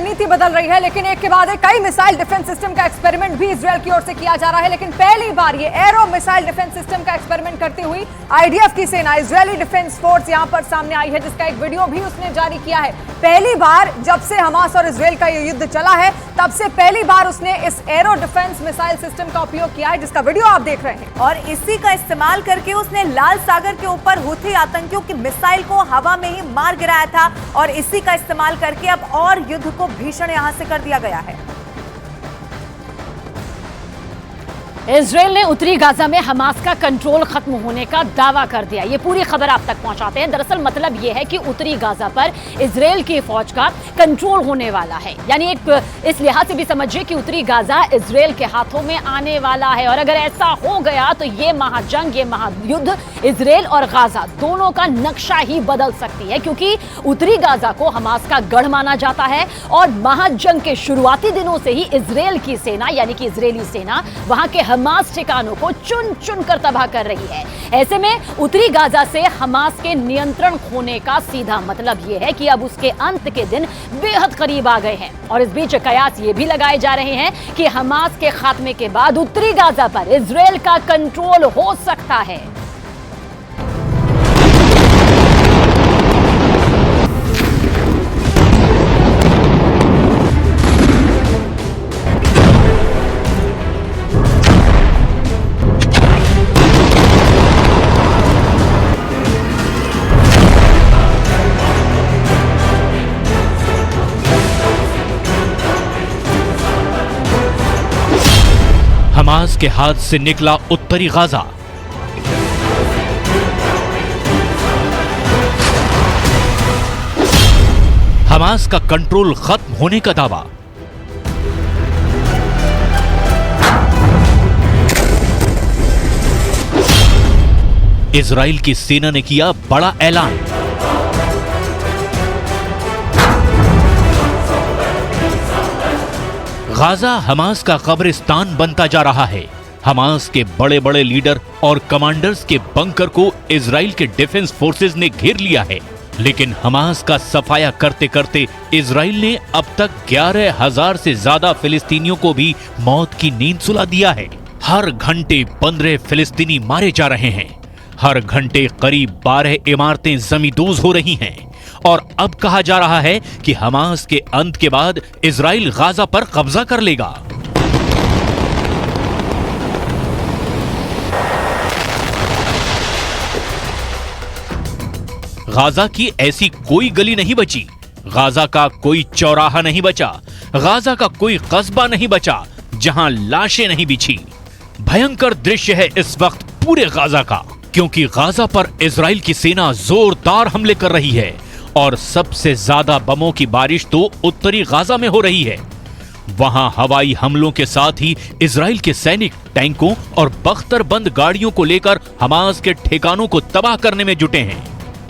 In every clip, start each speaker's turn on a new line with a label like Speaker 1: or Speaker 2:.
Speaker 1: रणनीति बदल रही है, लेकिन एक के बाद एक कई मिसाइल डिफेंस सिस्टम का एक्सपेरिमेंट भी इजरायल की ओर से किया जा रहा है। लेकिन पहली बार ये एरो मिसाइल डिफेंस सिस्टम का एक्सपेरिमेंट करती हुई आईडीएफ की सेना, इजरायली डिफेंस फोर्स यहां पर सामने आई है, जिसका एक वीडियो भी उसने जारी किया है। पहली बार जब से हमास और इजरायल का ये युद्ध चला है, तब से पहली बार उसने इस एरो डिफेंस मिसाइल सिस्टम का उपयोग किया है, जिसका वीडियो आप देख रहे हैं।
Speaker 2: और इसी का इस्तेमाल करके उसने लाल सागर के ऊपर हुथी आतंकियों की मिसाइल को हवा में ही मार गिराया था, और इसी का इस्तेमाल करके अब और युद्ध को भीषण यहां से कर दिया गया है।
Speaker 3: इजरायल ने उत्तरी गाजा में हमास का कंट्रोल खत्म होने का दावा कर दिया। ये पूरी खबर आप तक पहुंचाते हैं। दरअसल मतलब ये है कि उत्तरी गाजा पर इजरायल की फौज का कंट्रोल होने वाला है, यानी एक इस लिहाज से भी समझिए कि उत्तरी गाजा इजरायल के हाथों में आने वाला है। और अगर ऐसा हो गया तो ये महाजंग, ये महायुद्ध इजरायल और गाजा दोनों का नक्शा ही बदल सकती है, क्योंकि उत्तरी गाजा को हमास का गढ़ माना जाता है और महाजंग के शुरुआती दिनों से ही इजरायल की सेना, यानी कि इजरायली सेना वहां के हमास ठिकानों को चुन चुन कर तबाह कर रही है। ऐसे में उत्तरी गाजा से हमास के नियंत्रण खोने का सीधा मतलब यह है कि अब उसके अंत के दिन बेहद करीब आ गए हैं। और इस बीच कयास ये भी लगाए जा रहे हैं कि हमास के खात्मे के बाद उत्तरी गाजा पर इजरायल का कंट्रोल हो सकता है।
Speaker 4: हमास के हाथ से निकला उत्तरी गाजा। हमास का कंट्रोल खत्म होने का दावा। इजराइल की सेना ने किया बड़ा ऐलान। गाजा हमास का कब्रिस्तान बनता जा रहा है। हमास के बड़े बड़े लीडर और कमांडर्स के बंकर को इजराइल के डिफेंस फोर्सेस ने घेर लिया है। लेकिन हमास का सफाया करते करते इजराइल ने अब तक 11,000 से ज्यादा फिलिस्तीनियों को भी मौत की नींद सुला दिया है। हर घंटे 15 फिलिस्तीनी मारे जा रहे हैं। हर घंटे करीब 12 इमारतें जमींदोज हो रही हैं। और अब कहा जा रहा है कि हमास के अंत के बाद इजराइल गाजा पर कब्जा कर लेगा। गाजा की ऐसी कोई गली नहीं बची, गाजा का कोई चौराहा नहीं बचा, गाजा का कोई कस्बा नहीं बचा जहां लाशें नहीं बिछी। भयंकर दृश्य है इस वक्त पूरे गाजा का, क्योंकि गाजा पर इजराइल की सेना जोरदार हमले कर रही है और सबसे ज्यादा बमों की बारिश तो उत्तरी गाजा में हो रही है। वहां हवाई हमलों के साथ ही इजराइल के सैनिक टैंकों और बख्तरबंद गाड़ियों को लेकर हमास के ठिकानों को तबाह करने में जुटे हैं,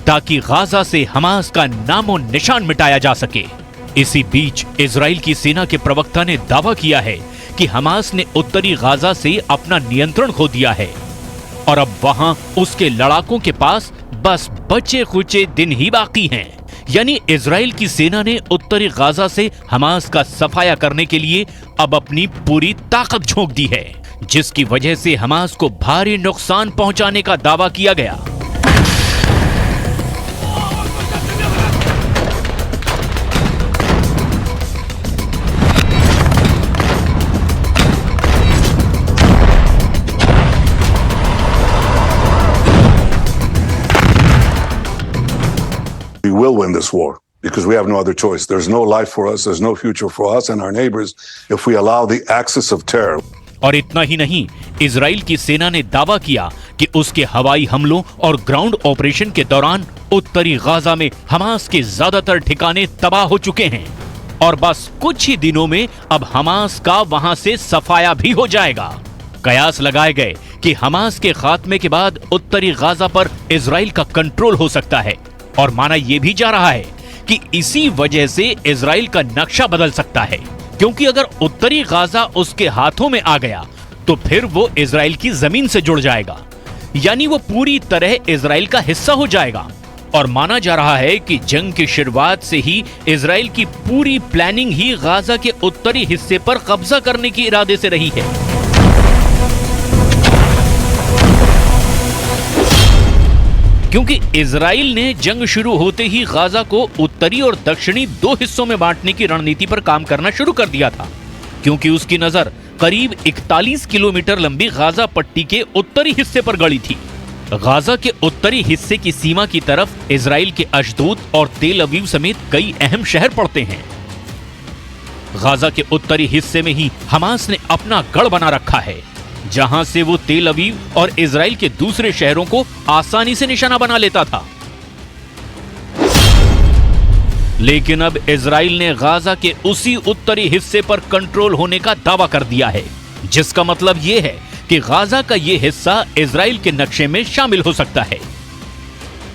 Speaker 4: ताकि गाजा से हमास का नामो निशान मिटाया जा सके। इसी बीच इजराइल की सेना के प्रवक्ता ने दावा किया है कि हमास ने उत्तरी गाजा से अपना नियंत्रण खो दिया है और अब वहां उसके लड़ाकों के पास बस बचे खुचे दिन ही बाकी हैं। यानी इजराइल की सेना ने उत्तरी गाजा से हमास का सफाया करने के लिए अब अपनी पूरी ताकत झोंक दी है, जिसकी वजह से हमास को भारी नुकसान पहुंचाने का दावा किया गया।
Speaker 5: We will win this war because we have no other choice. There's no life for us, there's no future for us and our neighbors if we allow the axis of terror.
Speaker 4: और इतना ही नहीं, Israel की सेना ने दावा किया कि उसके हवाई हमलों और ग्राउंड ऑपरेशन के दौरान उत्तरी गाजा में हमास के ज्यादातर ठिकाने तबाह हो चुके हैं और बस कुछ ही दिनों में अब हमास का वहां से सफाया भी हो जाएगा। कयास लगाए गए कि हमास के खात्मे के बाद उत्तरी गाजा पर इजराइल का कंट्रोल हो सकता है और माना यह भी जा रहा है कि इसी वजह से इजराइल का नक्शा बदल सकता है, क्योंकि अगर उत्तरी गाजा उसके हाथों में आ गया तो फिर वो इजराइल की जमीन से जुड़ जाएगा, यानी वो पूरी तरह इजराइल का हिस्सा हो जाएगा और माना जा रहा है कि जंग की शुरुआत से ही इजराइल की पूरी प्लानिंग ही गाजा के उत्तरी हिस्से पर कब्जा करने के इरादे से रही है। क्योंकि इजराइल ने जंग शुरू होते ही गाजा को उत्तरी और दक्षिणी दो हिस्सों में बांटने की रणनीति पर काम करना शुरू कर दिया था, क्योंकि उसकी नजर करीब 41 किलोमीटर लंबी गाजा पट्टी के उत्तरी हिस्से पर गड़ी थी। गाजा के उत्तरी हिस्से की सीमा की तरफ इजराइल के अशदोद और तेल अवीव समेत कई अहम शहर पड़ते हैं। गाजा के उत्तरी हिस्से में ही हमास ने अपना गढ़ बना रखा है, जहां से वो तेल अवीव और इजराइल के दूसरे शहरों को आसानी से निशाना बना लेता था। लेकिन अब इजराइल ने गाजा के उसी उत्तरी हिस्से पर कंट्रोल होने का दावा कर दिया है, जिसका मतलब यह है कि गाजा का यह हिस्सा इजराइल के नक्शे में शामिल हो सकता है।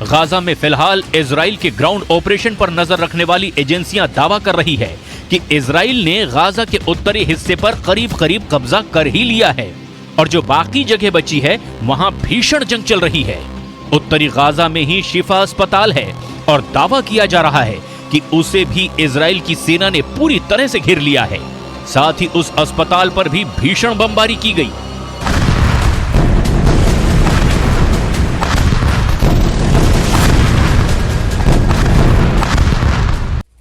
Speaker 4: गाजा में फिलहाल इजराइल के ग्राउंड ऑपरेशन पर नजर रखने वाली एजेंसियां दावा कर रही है कि इजराइल ने गाजा के उत्तरी हिस्से पर करीब करीब कब्जा कर ही लिया है और जो बाकी जगह बची है वहां भीषण जंग चल रही है। उत्तरी गाजा में ही शिफा अस्पताल है और दावा किया जा रहा है कि उसे भी इजराइल की सेना ने पूरी तरह से घेर लिया है। साथ ही उस अस्पताल पर भी भीषण बमबारी की गई।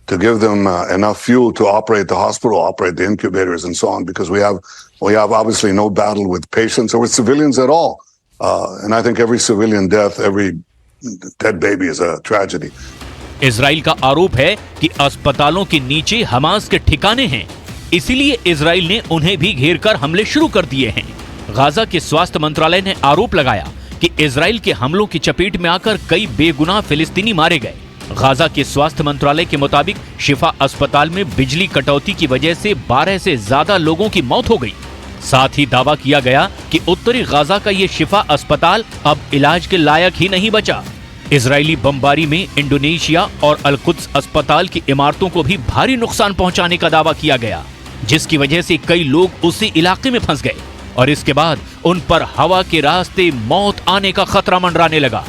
Speaker 5: To give them enough fuel to operate the hospital, operate the incubators and so on, because we have obviously no battle with patients or with civilians at all. And I think every civilian death, every dead baby is a tragedy.
Speaker 4: Israel का आरोप है कि अस्पतालों के नीचे Hamas के ठिकाने हैं, इसीलिए इजराइल ने उन्हें भी घेर कर हमले शुरू कर दिए हैं। गाजा के स्वास्थ्य मंत्रालय ने आरोप लगाया कि इजराइल के हमलों की चपेट में आकर कई बेगुनाह फिलिस्तीनी मारे गए। गाजा के स्वास्थ्य मंत्रालय के मुताबिक शिफा अस्पताल में बिजली कटौती की वजह से 12 से ज्यादा लोगों की मौत हो गई। साथ ही दावा किया गया कि उत्तरी गाजा का ये शिफा अस्पताल अब इलाज के लायक ही नहीं बचा। इजरायली बमबारी में इंडोनेशिया और अल-कुद्स अस्पताल की इमारतों को भी भारी नुकसान पहुंचाने का दावा किया गया, जिसकी वजह से कई लोग उसी इलाके में फंस गए और इसके बाद उन पर हवा के रास्ते मौत आने का खतरा मंडराने लगा।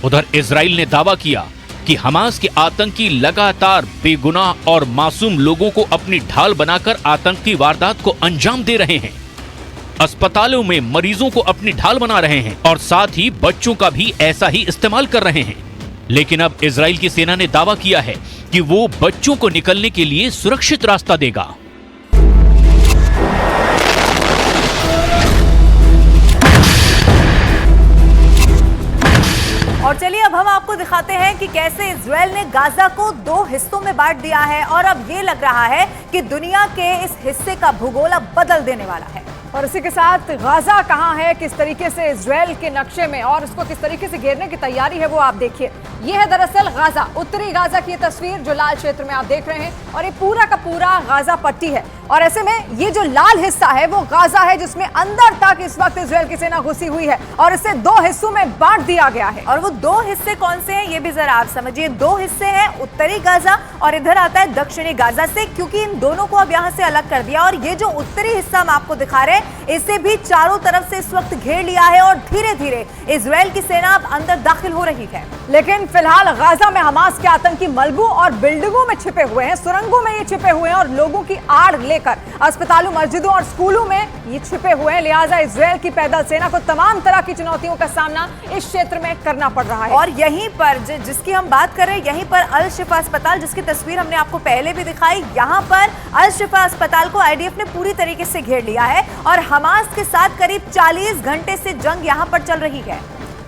Speaker 4: उधर इजराइल ने दावा किया कि हमास के आतंकी लगातार बेगुनाह और मासूम लोगों को अपनी ढाल बनाकर आतंकी वारदात को अंजाम दे रहे हैं। अस्पतालों में मरीजों को अपनी ढाल बना रहे हैं और साथ ही बच्चों का भी ऐसा ही इस्तेमाल कर रहे हैं। लेकिन अब इजराइल की सेना ने दावा किया है कि वो बच्चों को निकलने के लिए सुरक्षित रास्ता देगा।
Speaker 2: और चलिए अब हम आपको दिखाते हैं कि कैसे इजराइल ने गाजा को 2 हिस्सों में बांट दिया है और अब ये लग रहा है कि दुनिया के इस हिस्से का भूगोल अब बदल देने वाला है।
Speaker 1: और इसी के साथ गाजा कहां है, किस तरीके से इजराइल के नक्शे में और इसको किस तरीके से घेरने की तैयारी है वो आप देखिए। ये है दरअसल गाजा, उत्तरी गाजा की तस्वीर जो लाल क्षेत्र में आप देख रहे हैं और ये पूरा का पूरा गाजा पट्टी है। और ऐसे में ये जो लाल हिस्सा है वो गाजा है जिसमें अंदर तक इस वक्त इजराइल की सेना घुसी हुई है और इसे 2 हिस्सों में बांट दिया गया है।
Speaker 2: और वो 2 हिस्से कौन से हैं ये भी जरा आप समझिए। 2 हिस्से हैं उत्तरी गाजा और इधर आता है दक्षिणी गाजा से, क्योंकि इन दोनों को अब यहाँ से अलग कर दिया। और ये जो उत्तरी हिस्सा हम आपको दिखा रहे हैं इसे भी चारों तरफ से इस वक्त घेर लिया है और धीरे धीरे इजराइल की सेना अब अंदर दाखिल हो रही है।
Speaker 1: लेकिन फिलहाल गाजा में हमास के आतंकी मलबों और बिल्डिंगों में छिपे हुए हैं, सुरंगों में ये छिपे हुए हैं और लोगों की आड़ लेकर अस्पतालों, मस्जिदों और स्कूलों में ये छिपे हुए हैं। लिहाजा इजराइल की पैदल सेना को तमाम तरह की चुनौतियों का सामना इस क्षेत्र में करना पड़ रहा है।
Speaker 2: और यहीं पर जिसकी हम बात कर रहे हैं, यहीं पर अल शिफा अस्पताल, जिसकी तस्वीर हमने आपको पहले भी दिखाई, यहाँ पर अल शिफा अस्पताल को आईडीएफ ने पूरी तरीके से घेर लिया है और हमास के साथ करीब 40 घंटे से जंग यहाँ पर चल रही है।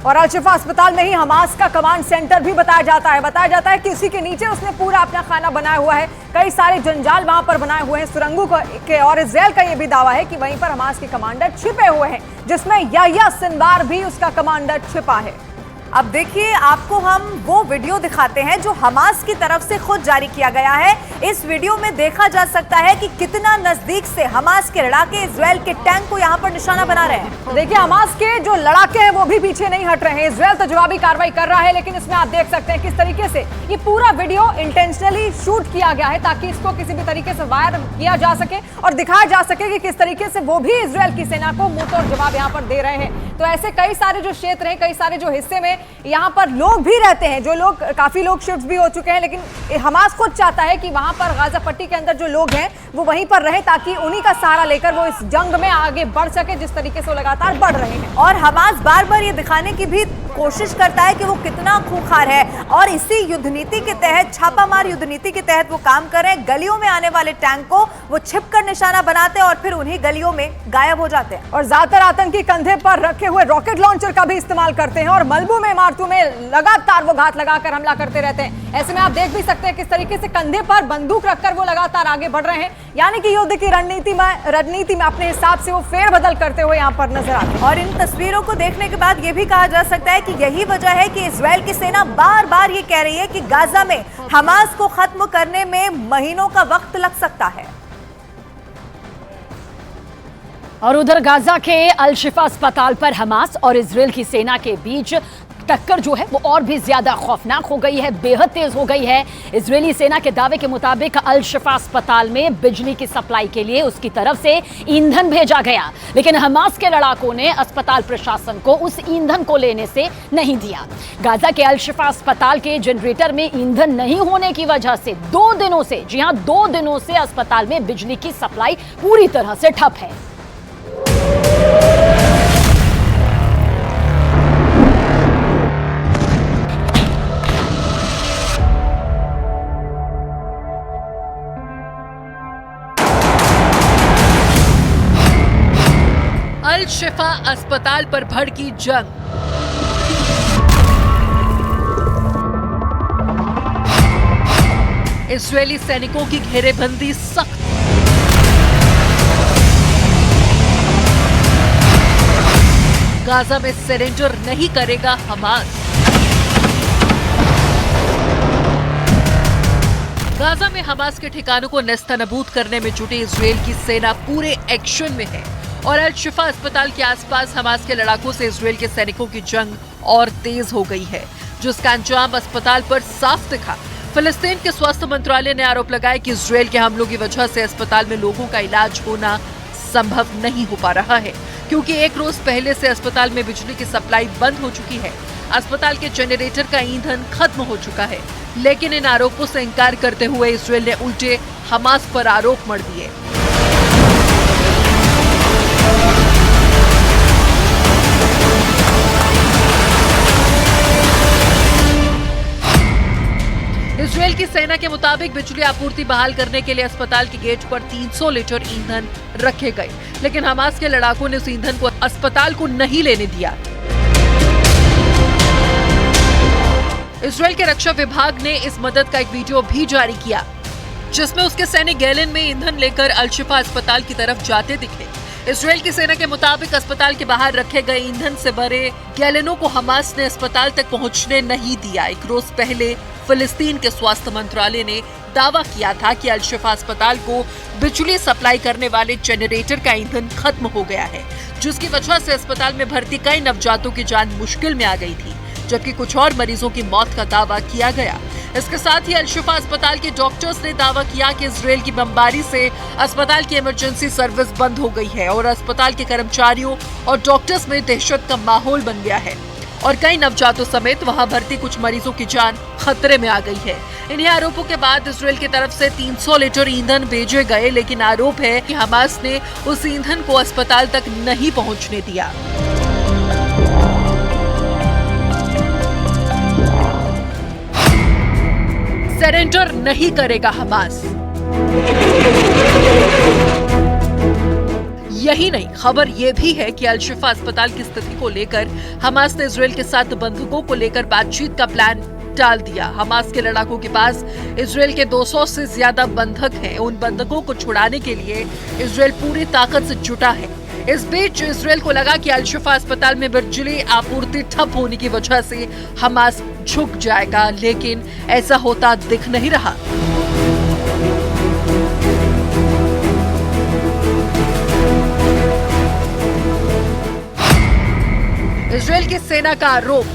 Speaker 1: और अल शिफा अस्पताल में ही हमास का कमांड सेंटर भी बताया जाता है कि उसी के नीचे उसने पूरा अपना खाना बनाया हुआ है। कई सारे जंजाल वहां पर बनाए हुए हैं सुरंगों के। और इजराइल का यह भी दावा है कि वहीं पर हमास के कमांडर छिपे हुए हैं, जिसमें याह्या सिनवार भी उसका कमांडर छिपा है।
Speaker 2: अब देखिए, आपको हम वो वीडियो दिखाते हैं जो हमास की तरफ से खुद जारी किया गया है। इस वीडियो में देखा जा सकता है कि कितना नजदीक से हमास के लड़ाके इजराइल के टैंक को यहाँ पर निशाना बना रहे हैं।
Speaker 1: देखिए, हमास के जो लड़ाके हैं वो भी पीछे नहीं हट रहे हैं। इजराइल तो जवाबी कार्रवाई कर रहा है, लेकिन इसमें आप देख सकते हैं किस तरीके से ये पूरा वीडियो इंटेंशनली शूट किया गया है ताकि इसको किसी भी तरीके से वायर किया जा सके और दिखाया जा सके कि किस तरीके से वो भी इजराइल की सेना को मुंह तोड़ जवाब यहाँ पर दे रहे हैं। तो ऐसे कई सारे जो क्षेत्र हैं, कई सारे जो हिस्से में यहाँ पर लोग भी रहते हैं, जो लोग काफी लोग शिफ्ट भी हो चुके हैं, लेकिन हमास खुद चाहता है कि वहां पर गाजा पट्टी के अंदर जो लोग हैं वो वहीं पर रहे, ताकि उन्हीं का सहारा लेकर वो इस जंग में आगे बढ़ सके जिस तरीके से वो लगातार बढ़ रहे हैं।
Speaker 2: और हमास बार बार ये दिखाने की भी कोशिश करता है कि वो कितना खूंखार है, और इसी युद्ध नीति के तहत, छापामार युद्ध नीति के तहत वो काम कर रहे हैं। गलियों में आने वाले टैंक को वो छिपकर निशाना बनाते हैं और फिर उन्हीं गलियों में गायब हो जाते हैं।
Speaker 1: और ज्यादातर आतंकी कंधे पर रखे हुए रॉकेट लॉन्चर का भी इस्तेमाल करते हैं और मलबों में, इमारतों में लगातार वो घात लगाकर हमला करते रहते हैं। ऐसे में आप देख भी सकते हैं किस तरीके से कंधे पर बंदूक रखकर वो लगातार आगे बढ़ रहे हैं, यानी कि युद्ध की रणनीति में अपने हिसाब से वो फेरबदल करते हुए यहाँ पर नजर आते हैं।
Speaker 2: और इन तस्वीरों को देखने के बाद ये भी कहा जा सकता है कि यही वजह है कि इजराइल की सेना बार बार ये कह रही है कि गाजा में हमास को खत्म करने में महीनों का वक्त लग सकता है।
Speaker 3: और उधर गाजा के अल शिफा अस्पताल पर हमास और इजराइल की सेना के बीच टक्कर जो है वो और भी ज्यादा खौफनाक हो गई है, बेहद तेज हो गई है। इजरायली सेना के दावे के मुताबिक अल शिफा अस्पताल में बिजली की सप्लाई के लिए उसकी तरफ से ईंधन भेजा गया, लेकिन हमास के लड़ाकों ने अस्पताल प्रशासन को उस ईंधन को लेने से नहीं दिया। गाजा के अल शिफा अस्पताल के जनरेटर में ईंधन नहीं होने की वजह से 2 दिनों से, जी हां 2 दिनों से अस्पताल में बिजली की सप्लाई पूरी तरह से ठप है।
Speaker 6: अल शिफा अस्पताल पर भड़की जंग। इजरायली सैनिकों की घेरेबंदी सख्त। गाजा में सरेंडर नहीं करेगा हमास। गाजा में हमास के ठिकानों को नेस्तनाबूद करने में जुटी इजरायल की सेना पूरे एक्शन में है और अल शिफा अस्पताल के आसपास हमास के लड़ाकों से इजरायल के सैनिकों की जंग और तेज हो गई है, जिसका अंजाम अस्पताल पर साफ दिखा। फिलिस्तीन के स्वास्थ्य मंत्रालय ने आरोप लगाया कि इजरायल के हमलों की वजह से अस्पताल में लोगों का इलाज होना संभव नहीं हो पा रहा है, क्योंकि 1 रोज पहले से अस्पताल में बिजली की सप्लाई बंद हो चुकी है। अस्पताल के जनरेटर का ईंधन खत्म हो चुका है, लेकिन इन आरोपों से इंकार करते हुए इजरायल ने उल्टे हमास पर आरोप मढ़ दिए। इजरायल की सेना के मुताबिक बिजली आपूर्ति बहाल करने के लिए अस्पताल के गेट पर 300 लीटर ईंधन रखे गए, लेकिन हमास के लड़ाकों ने उस ईंधन को अस्पताल को नहीं लेने दिया। इजरायल के रक्षा विभाग ने इस मदद का एक वीडियो भी जारी किया, जिसमें उसके सैनिक गैलन में ईंधन लेकर अल शिफा अस्पताल की तरफ जाते दिखे। इजरायल की सेना के मुताबिक अस्पताल के बाहर रखे गए ईंधन से भरे गैलनों को हमास ने अस्पताल तक पहुंचने नहीं दिया। 1 रोज पहले फिलिस्तीन के स्वास्थ्य मंत्रालय ने दावा किया था कि अल शिफा अस्पताल को बिजली सप्लाई करने वाले जनरेटर का ईंधन खत्म हो गया है, जिसकी वजह से अस्पताल में भर्ती कई नवजातों की जान मुश्किल में आ गई थी, जबकि कुछ और मरीजों की मौत का दावा किया गया। इसके साथ ही अल शिफा अस्पताल के डॉक्टर्स ने दावा किया कि इजरायल की बमबारी से अस्पताल की इमरजेंसी सर्विस बंद हो गई है और अस्पताल के कर्मचारियों और डॉक्टर्स में दहशत का माहौल बन गया है और कई नवजातों समेत वहां भर्ती कुछ मरीजों की जान खतरे में आ गई है। इन्हीं आरोपों के बाद इजरायल की तरफ से 300 लीटर ईंधन भेजे गए, लेकिन आरोप है कि हमास ने उस ईंधन को अस्पताल तक नहीं पहुंचने दिया। सरेंडर नहीं करेगा हमास। यही नहीं, खबर यह भी है कि अल शिफा अस्पताल की स्थिति को लेकर हमास ने इजरायल के साथ बंधकों को लेकर बातचीत का प्लान टाल दिया। हमास के लड़ाकों के पास इजरायल के 200 से ज्यादा बंधक हैं। उन बंधकों को छुड़ाने के लिए इजरायल पूरी ताकत से जुटा है। इस बीच इजरायल को लगा कि अल शिफा अस्पताल में बिजली आपूर्ति ठप होने की वजह से हमास झुक जाएगा, लेकिन ऐसा होता दिख नहीं रहा। इजरायल की सेना का आरोप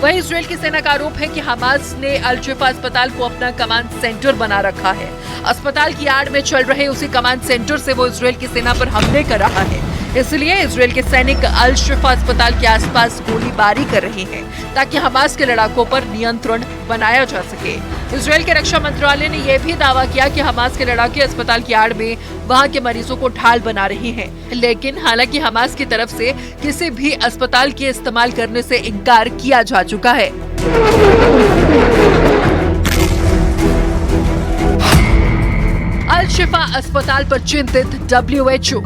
Speaker 6: वही इजरायल की सेना का आरोप है कि हमास ने अल शिफा अस्पताल को अपना कमांड सेंटर बना रखा है। अस्पताल की आड़ में चल रहे उसी कमांड सेंटर से वो इजरायल की सेना पर हमले कर रहा है। इसलिए इजराइल के सैनिक अल शिफा अस्पताल के आसपास गोलीबारी कर रहे हैं ताकि हमास के लड़ाकों पर नियंत्रण बनाया जा सके। इजराइल के रक्षा मंत्रालय ने यह भी दावा किया कि हमास के लड़ाके अस्पताल की आड़ में वहां के मरीजों को ढाल बना रहे हैं, लेकिन हालांकि हमास की तरफ से किसी भी अस्पताल के इस्तेमाल करने से इनकार किया जा चुका है। अल शिफा अस्पताल पर चिंतित WHO।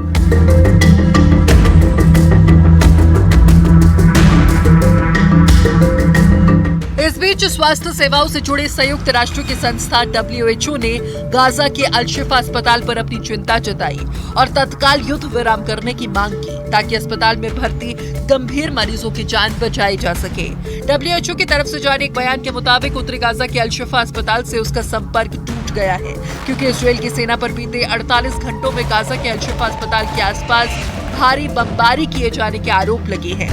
Speaker 6: इस बीच स्वास्थ्य सेवाओं से जुड़े संयुक्त राष्ट्र की संस्था WHO ने गाजा के अल शिफा अस्पताल पर अपनी चिंता जताई और तत्काल युद्ध विराम करने की मांग की ताकि अस्पताल में भर्ती गंभीर मरीजों की जान बचाई जा सके। WHO की तरफ से जारी एक बयान के मुताबिक उत्तरी गाजा के अल शिफा अस्पताल से उसका संपर्क टूट गया है क्योंकि इजराइल की सेना पर बीते 48 घंटों में गाजा के अल शिफा अस्पताल के आसपास भारी बमबारी किए जाने के आरोप लगे हैं।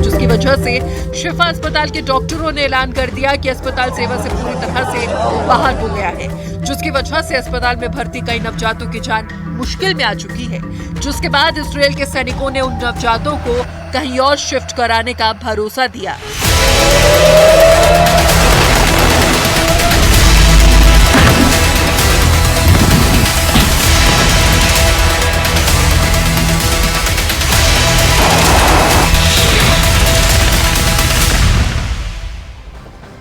Speaker 6: जिसकी वजह से शिफा अस्पताल के डॉक्टरों ने ऐलान कर दिया कि अस्पताल सेवा से पूरी तरह से बाहर हो गया है, जिसकी वजह से अस्पताल में भर्ती कई नवजातों की जान मुश्किल में आ चुकी है। जिसके बाद इजराइल के सैनिकों ने उन नवजातों को कहीं और शिफ्ट कराने का भरोसा दिया।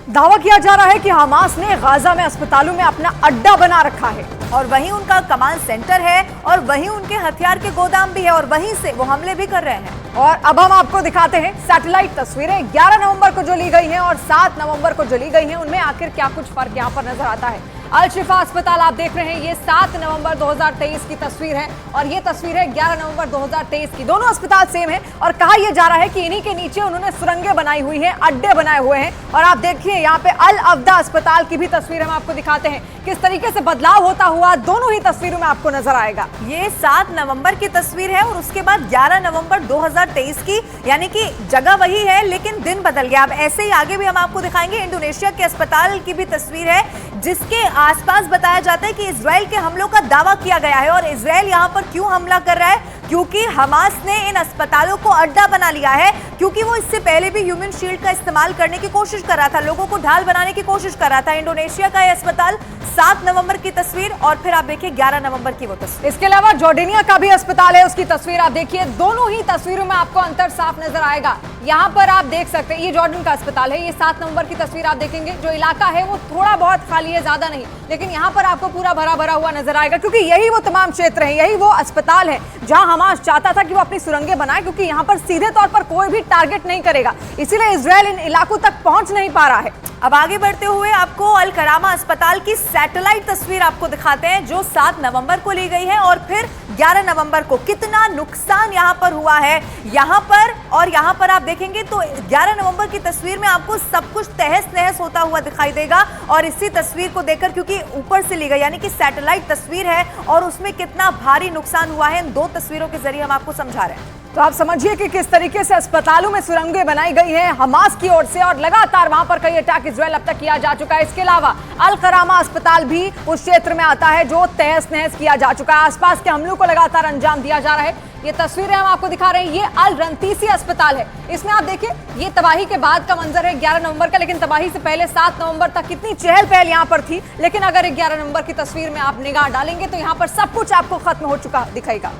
Speaker 1: दावा किया जा रहा है कि हमास ने गाजा में अस्पतालों में अपना अड्डा बना रखा है
Speaker 2: और वहीं उनका कमांड सेंटर है और वहीं उनके हथियार के गोदाम भी है और वहीं से वो हमले भी कर रहे हैं।
Speaker 1: और अब हम आपको दिखाते हैं सैटेलाइट तस्वीरें 11 नवंबर को जो ली गई हैं और 7 नवंबर को जो ली गई हैं, उनमें आखिर क्या कुछ फर्क यहां पर नजर आता है। अल शिफा अस्पताल आप देख रहे हैं, ये 7 नवंबर 2023 की तस्वीर है और ये तस्वीर है 11 नवंबर 2023 की। दोनों अस्पताल सेम है और कहा यह जा रहा है कि इन्हीं के नीचे उन्होंने सुरंगें बनाई हुई हैं, अड्डे बनाए हुए हैं। और आप देखिए यहाँ पे अल अब्दा अस्पताल की भी तस्वीर हम आपको दिखाते हैं, किस तरीके से बदलाव होता हुआ दोनों ही तस्वीरों में आपको नजर आएगा।
Speaker 2: ये 7 नवंबर की तस्वीर है और उसके बाद 11 नवंबर 2023 की, यानी कि जगह वही है लेकिन दिन बदल गया। अब ऐसे ही आगे भी हम आपको दिखाएंगे। इंडोनेशिया के अस्पताल की भी तस्वीर है जिसके आसपास बताया जाता है कि इजराइल के हमलों का दावा किया गया है। और इजराइल यहां पर क्यों हमला कर रहा है? क्योंकि हमास ने इन अस्पतालों को अड्डा बना लिया है, क्योंकि वो इससे पहले भी ह्यूमन शील्ड का इस्तेमाल करने की कोशिश कर रहा था, लोगों को ढाल बनाने की कोशिश कर रहा था। इंडोनेशिया का यह अस्पताल 7 नवंबर की तस्वीर और फिर आप देखिए 11 नवंबर की वो तस्वीर।
Speaker 1: इसके अलावा जॉर्डेनिया का भी अस्पताल है, उसकी तस्वीर आप देखिए। दोनों ही तस्वीरों में आपको अंतर साफ नजर आएगा। यहाँ पर आप देख सकते हैं ये जॉर्डन का अस्पताल है, ये 7 नवंबर की तस्वीर आप देखेंगे। जो इलाका है वो थोड़ा बहुत खाली है, ज्यादा नहीं, लेकिन यहाँ पर आपको पूरा भरा भरा हुआ नजर आएगा क्योंकि यही वो तमाम क्षेत्र है, यही वो अस्पताल है जहां हमास चाहता था कि वो अपनी सुरंगें बनाए, क्योंकि यहाँ पर सीधे तौर पर कोई भी टारगेट नहीं करेगा, इसीलिए इजराइल इन इलाकों तक पहुंच नहीं पा रहा है।
Speaker 2: अब आगे बढ़ते हुए आपको अल करामा अस्पताल की सैटेलाइट तस्वीर आपको दिखाते हैं जो 7 नवंबर को ली गई है और फिर 11 नवंबर को। कितना नुकसान यहां पर हुआ है यहां पर, और यहां पर आप देखेंगे तो 11 नवंबर की तस्वीर में आपको सब कुछ तहस नहस होता हुआ दिखाई देगा। और इसी तस्वीर को देखकर, क्योंकि ऊपर से ली गई यानी कि सैटेलाइट तस्वीर है और उसमें कितना भारी नुकसान हुआ है, इन 2 तस्वीरों के जरिए हम आपको समझा रहे हैं।
Speaker 1: तो आप समझिए कि किस तरीके से अस्पतालों में सुरंगें बनाई गई हैं हमास की ओर से और लगातार वहां पर कई अटैक इजराइल अब तक किया जा चुका है। इसके अलावा अल करामा अस्पताल भी उस क्षेत्र में आता है जो तहस नहस किया जा चुका है, आसपास के हमलों को लगातार अंजाम दिया जा रहा है। ये तस्वीरें हम आपको दिखा रहे हैं, ये अल रंतीसी अस्पताल है। इसमें आप देखिए ये तबाही के बाद का मंजर है 11 नवंबर का, लेकिन तबाही से पहले 7 नवंबर तक कितनी चहल पहल यहाँ पर थी। लेकिन अगर 11 नवंबर की तस्वीर में आप निगाह डालेंगे तो यहाँ पर सब कुछ आपको खत्म हो चुका दिखेगा।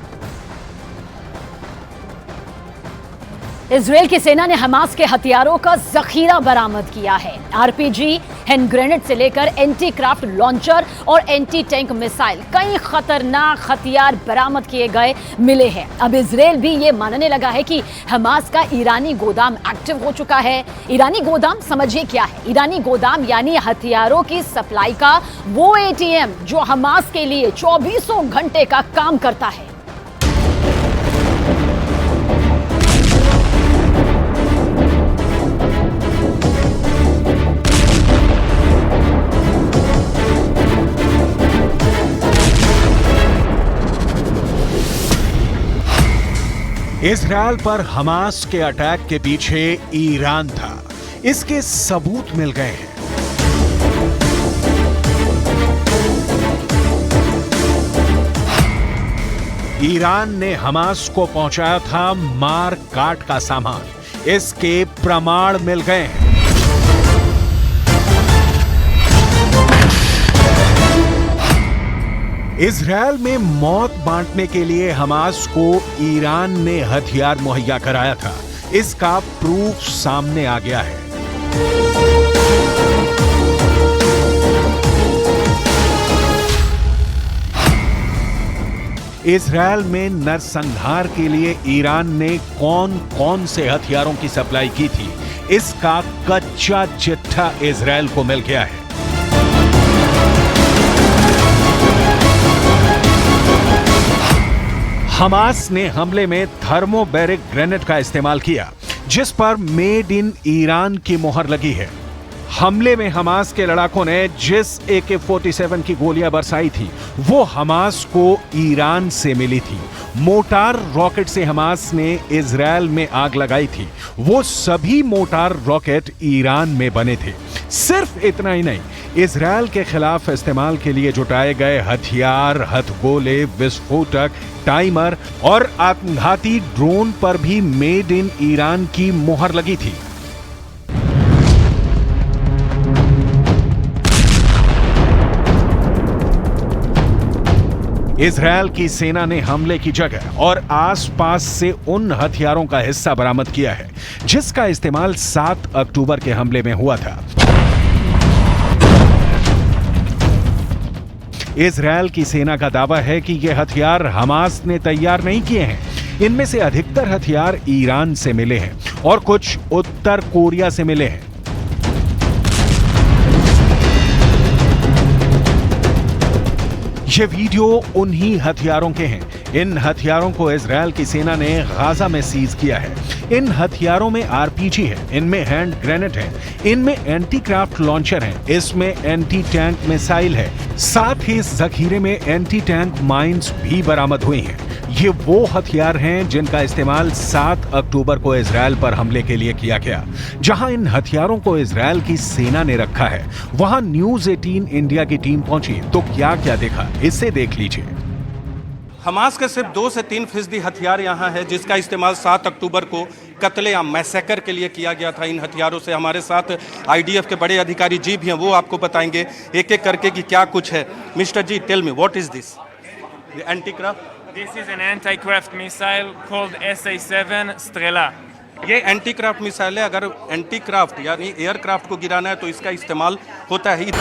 Speaker 3: इजराइल की सेना ने हमास के हथियारों का जखीरा बरामद किया है। आरपीजी, हैंड ग्रेनेड से लेकर एंटी क्राफ्ट लॉन्चर और एंटी टैंक मिसाइल, कई खतरनाक हथियार बरामद किए गए मिले हैं। अब इजराइल भी ये मानने लगा है कि हमास का ईरानी गोदाम एक्टिव हो चुका है। ईरानी गोदाम समझिए क्या है? ईरानी गोदाम यानी हथियारों की सप्लाई का वो एटीएम जो हमास के लिए 24 घंटे का काम करता है।
Speaker 7: इजरायल पर हमास के अटैक के पीछे ईरान था। इसके सबूत मिल गए हैं। ईरान ने हमास को पहुंचाया था मार काट का सामान, इसके प्रमाण मिल गए हैं। इजरायल में मौत बांटने के लिए हमास को ईरान ने हथियार मुहैया कराया था, इसका प्रूफ सामने आ गया है। इजरायल में नरसंहार के लिए ईरान ने कौन कौन से हथियारों की सप्लाई की थी, इसका कच्चा चिट्ठा इजरायल को मिल गया है। हमास ने हमले में थर्मोबैरिक ग्रेनेड का इस्तेमाल किया, जिस पर मेड इन ईरान की मोहर लगी है। हमले में हमास के लड़ाकों ने जिस AK-47 की गोलियां बरसाई थी, वो हमास को ईरान से मिली थी। मोटार रॉकेट से हमास ने इजरायल में आग लगाई थी, वो सभी मोटार रॉकेट ईरान में बने थे। सिर्फ इतना ही नहीं, इजरायल के खिलाफ इस्तेमाल के लिए जुटाए गए हथियार, हथगोले, विस्फोटक, टाइमर और आत्मघाती ड्रोन पर भी मेड इन ईरान की मोहर लगी थी। इजरायल की सेना ने हमले की जगह और आसपास से उन हथियारों का हिस्सा बरामद किया है, जिसका इस्तेमाल 7 अक्टूबर के हमले में हुआ था। इजरायल की सेना का दावा है कि ये हथियार हमास ने तैयार नहीं किए हैं। इनमें से अधिकतर हथियार ईरान से मिले हैं और कुछ उत्तर कोरिया से मिले हैं। ये वीडियो उन्हीं हथियारों के हैं। इन हथियारों को इजरायल की सेना ने गाजा में सीज किया है। इन हथियारों में RPG है, इनमें हैंड ग्रेनेड है, इनमें एंटी क्राफ्ट लॉन्चर है, इसमें एंटी टैंक मिसाइल है, साथ ही इस जखीरे में एंटी टैंक माइंस भी बरामद हुई हैं। ये वो हथियार हैं जिनका इस्तेमाल 7 अक्टूबर को इजरायल पर हमले के लिए किया गया। जहां इन हथियारों को इजरायल की सेना ने रखा है, वहां न्यूज 18 इंडिया की टीम पहुंची तो क्या क्या देखा, इसे देख लीजिए।
Speaker 8: हमास के सिर्फ 2 से 3% हथियार यहाँ है, जिसका इस्तेमाल 7 अक्टूबर को कत्लेआम मैसेकर के लिए किया गया था। इन हथियारों से हमारे साथ IDF के बड़े अधिकारी जी भी हैं, वो आपको बताएंगे एक एक करके कि क्या कुछ है। Mister ji, tell me what is this? The anti-craft?
Speaker 9: This is an anti-craft missile called SA-7 Strela.
Speaker 8: ये एंटी क्राफ्ट मिसाइल है। अगर एंटी क्राफ्ट यानी एयरक्राफ्ट को गिराना है तो इसका इस्तेमाल होता है।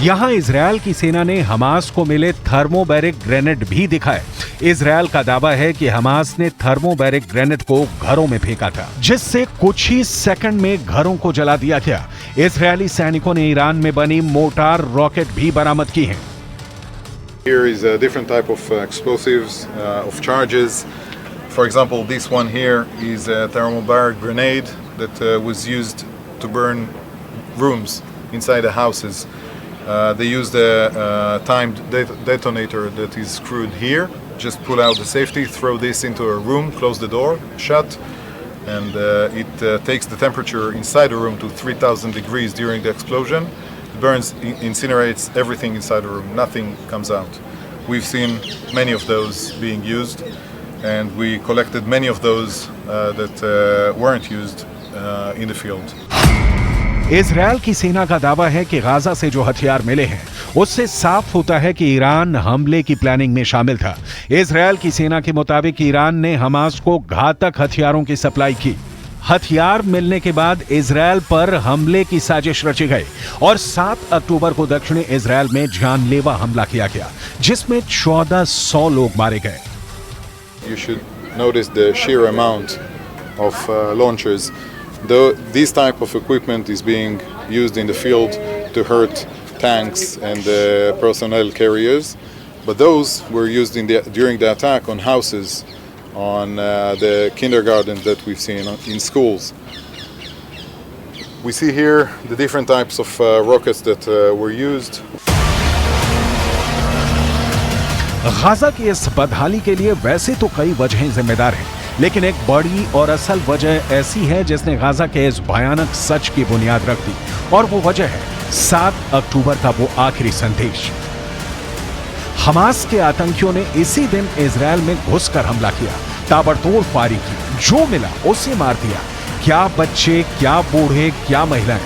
Speaker 7: यहां इजरायल की सेना ने हमास को मिले थर्मोबैरिक ग्रेनेड भी दिखाए। इजरायल का दावा है कि हमास ने थर्मोबैरिक ग्रेनेड को घरों में फेंका था, जिससे कुछ ही सेकंड में घरों को जला दिया गया। इजरायली सैनिकों ने ईरान में बनी मोटार रॉकेट भी बरामद की हैं।
Speaker 10: Here is a different type of explosives, of charges. For example, this one here is a thermobaric grenade that was used to burn rooms inside the houses. They used a timed detonator that is screwed here. Just pull out the safety, throw this into a room, close the door, shut, and it takes the temperature inside the room to 3,000 degrees during the explosion. It burns, incinerates everything inside the room. Nothing comes out. We've seen many of those being used, and we collected many of those that weren't used in the field.
Speaker 7: Israel की सेना का दावा है कि Gaza से जो हथियार मिले हैं, उससे साफ होता है कि ईरान हमले की प्लानिंग में शामिल था। इजरायल की सेना के मुताबिक ईरान ने हमास को घातक हथियारों की सप्लाई की। हथियार मिलने के बाद इजरायल पर हमले की साजिश रची गई और 7 अक्टूबर को दक्षिणी इजरायल में जानलेवा हमला किया गया, जिसमें 1400 लोग मारे गए।
Speaker 10: You should notice the sheer amount of launchers. Though this type of equipment is being used in the field to hurt tanks and personnel carriers, but those were used during the attack on houses, on the kindergartens that we've seen in schools. We see here the different types of rockets that were used.
Speaker 7: Gaza की इस बदहाली के लिए वैसे तो कई वजहें जिम्मेदार हैं, लेकिन एक बड़ी और असल वजह ऐसी है जिसने गाजा के इस भयानक सच की बुनियाद रख दी, और वो वजह है 7 अक्टूबर का वो आखिरी संदेश। हमास के आतंकियों ने इसी दिन इजराइल में घुसकर हमला किया, ताबड़तोड़ फायरिंग की, जो मिला उसे मार दिया। क्या बच्चे, क्या बूढ़े, क्या महिलाएं,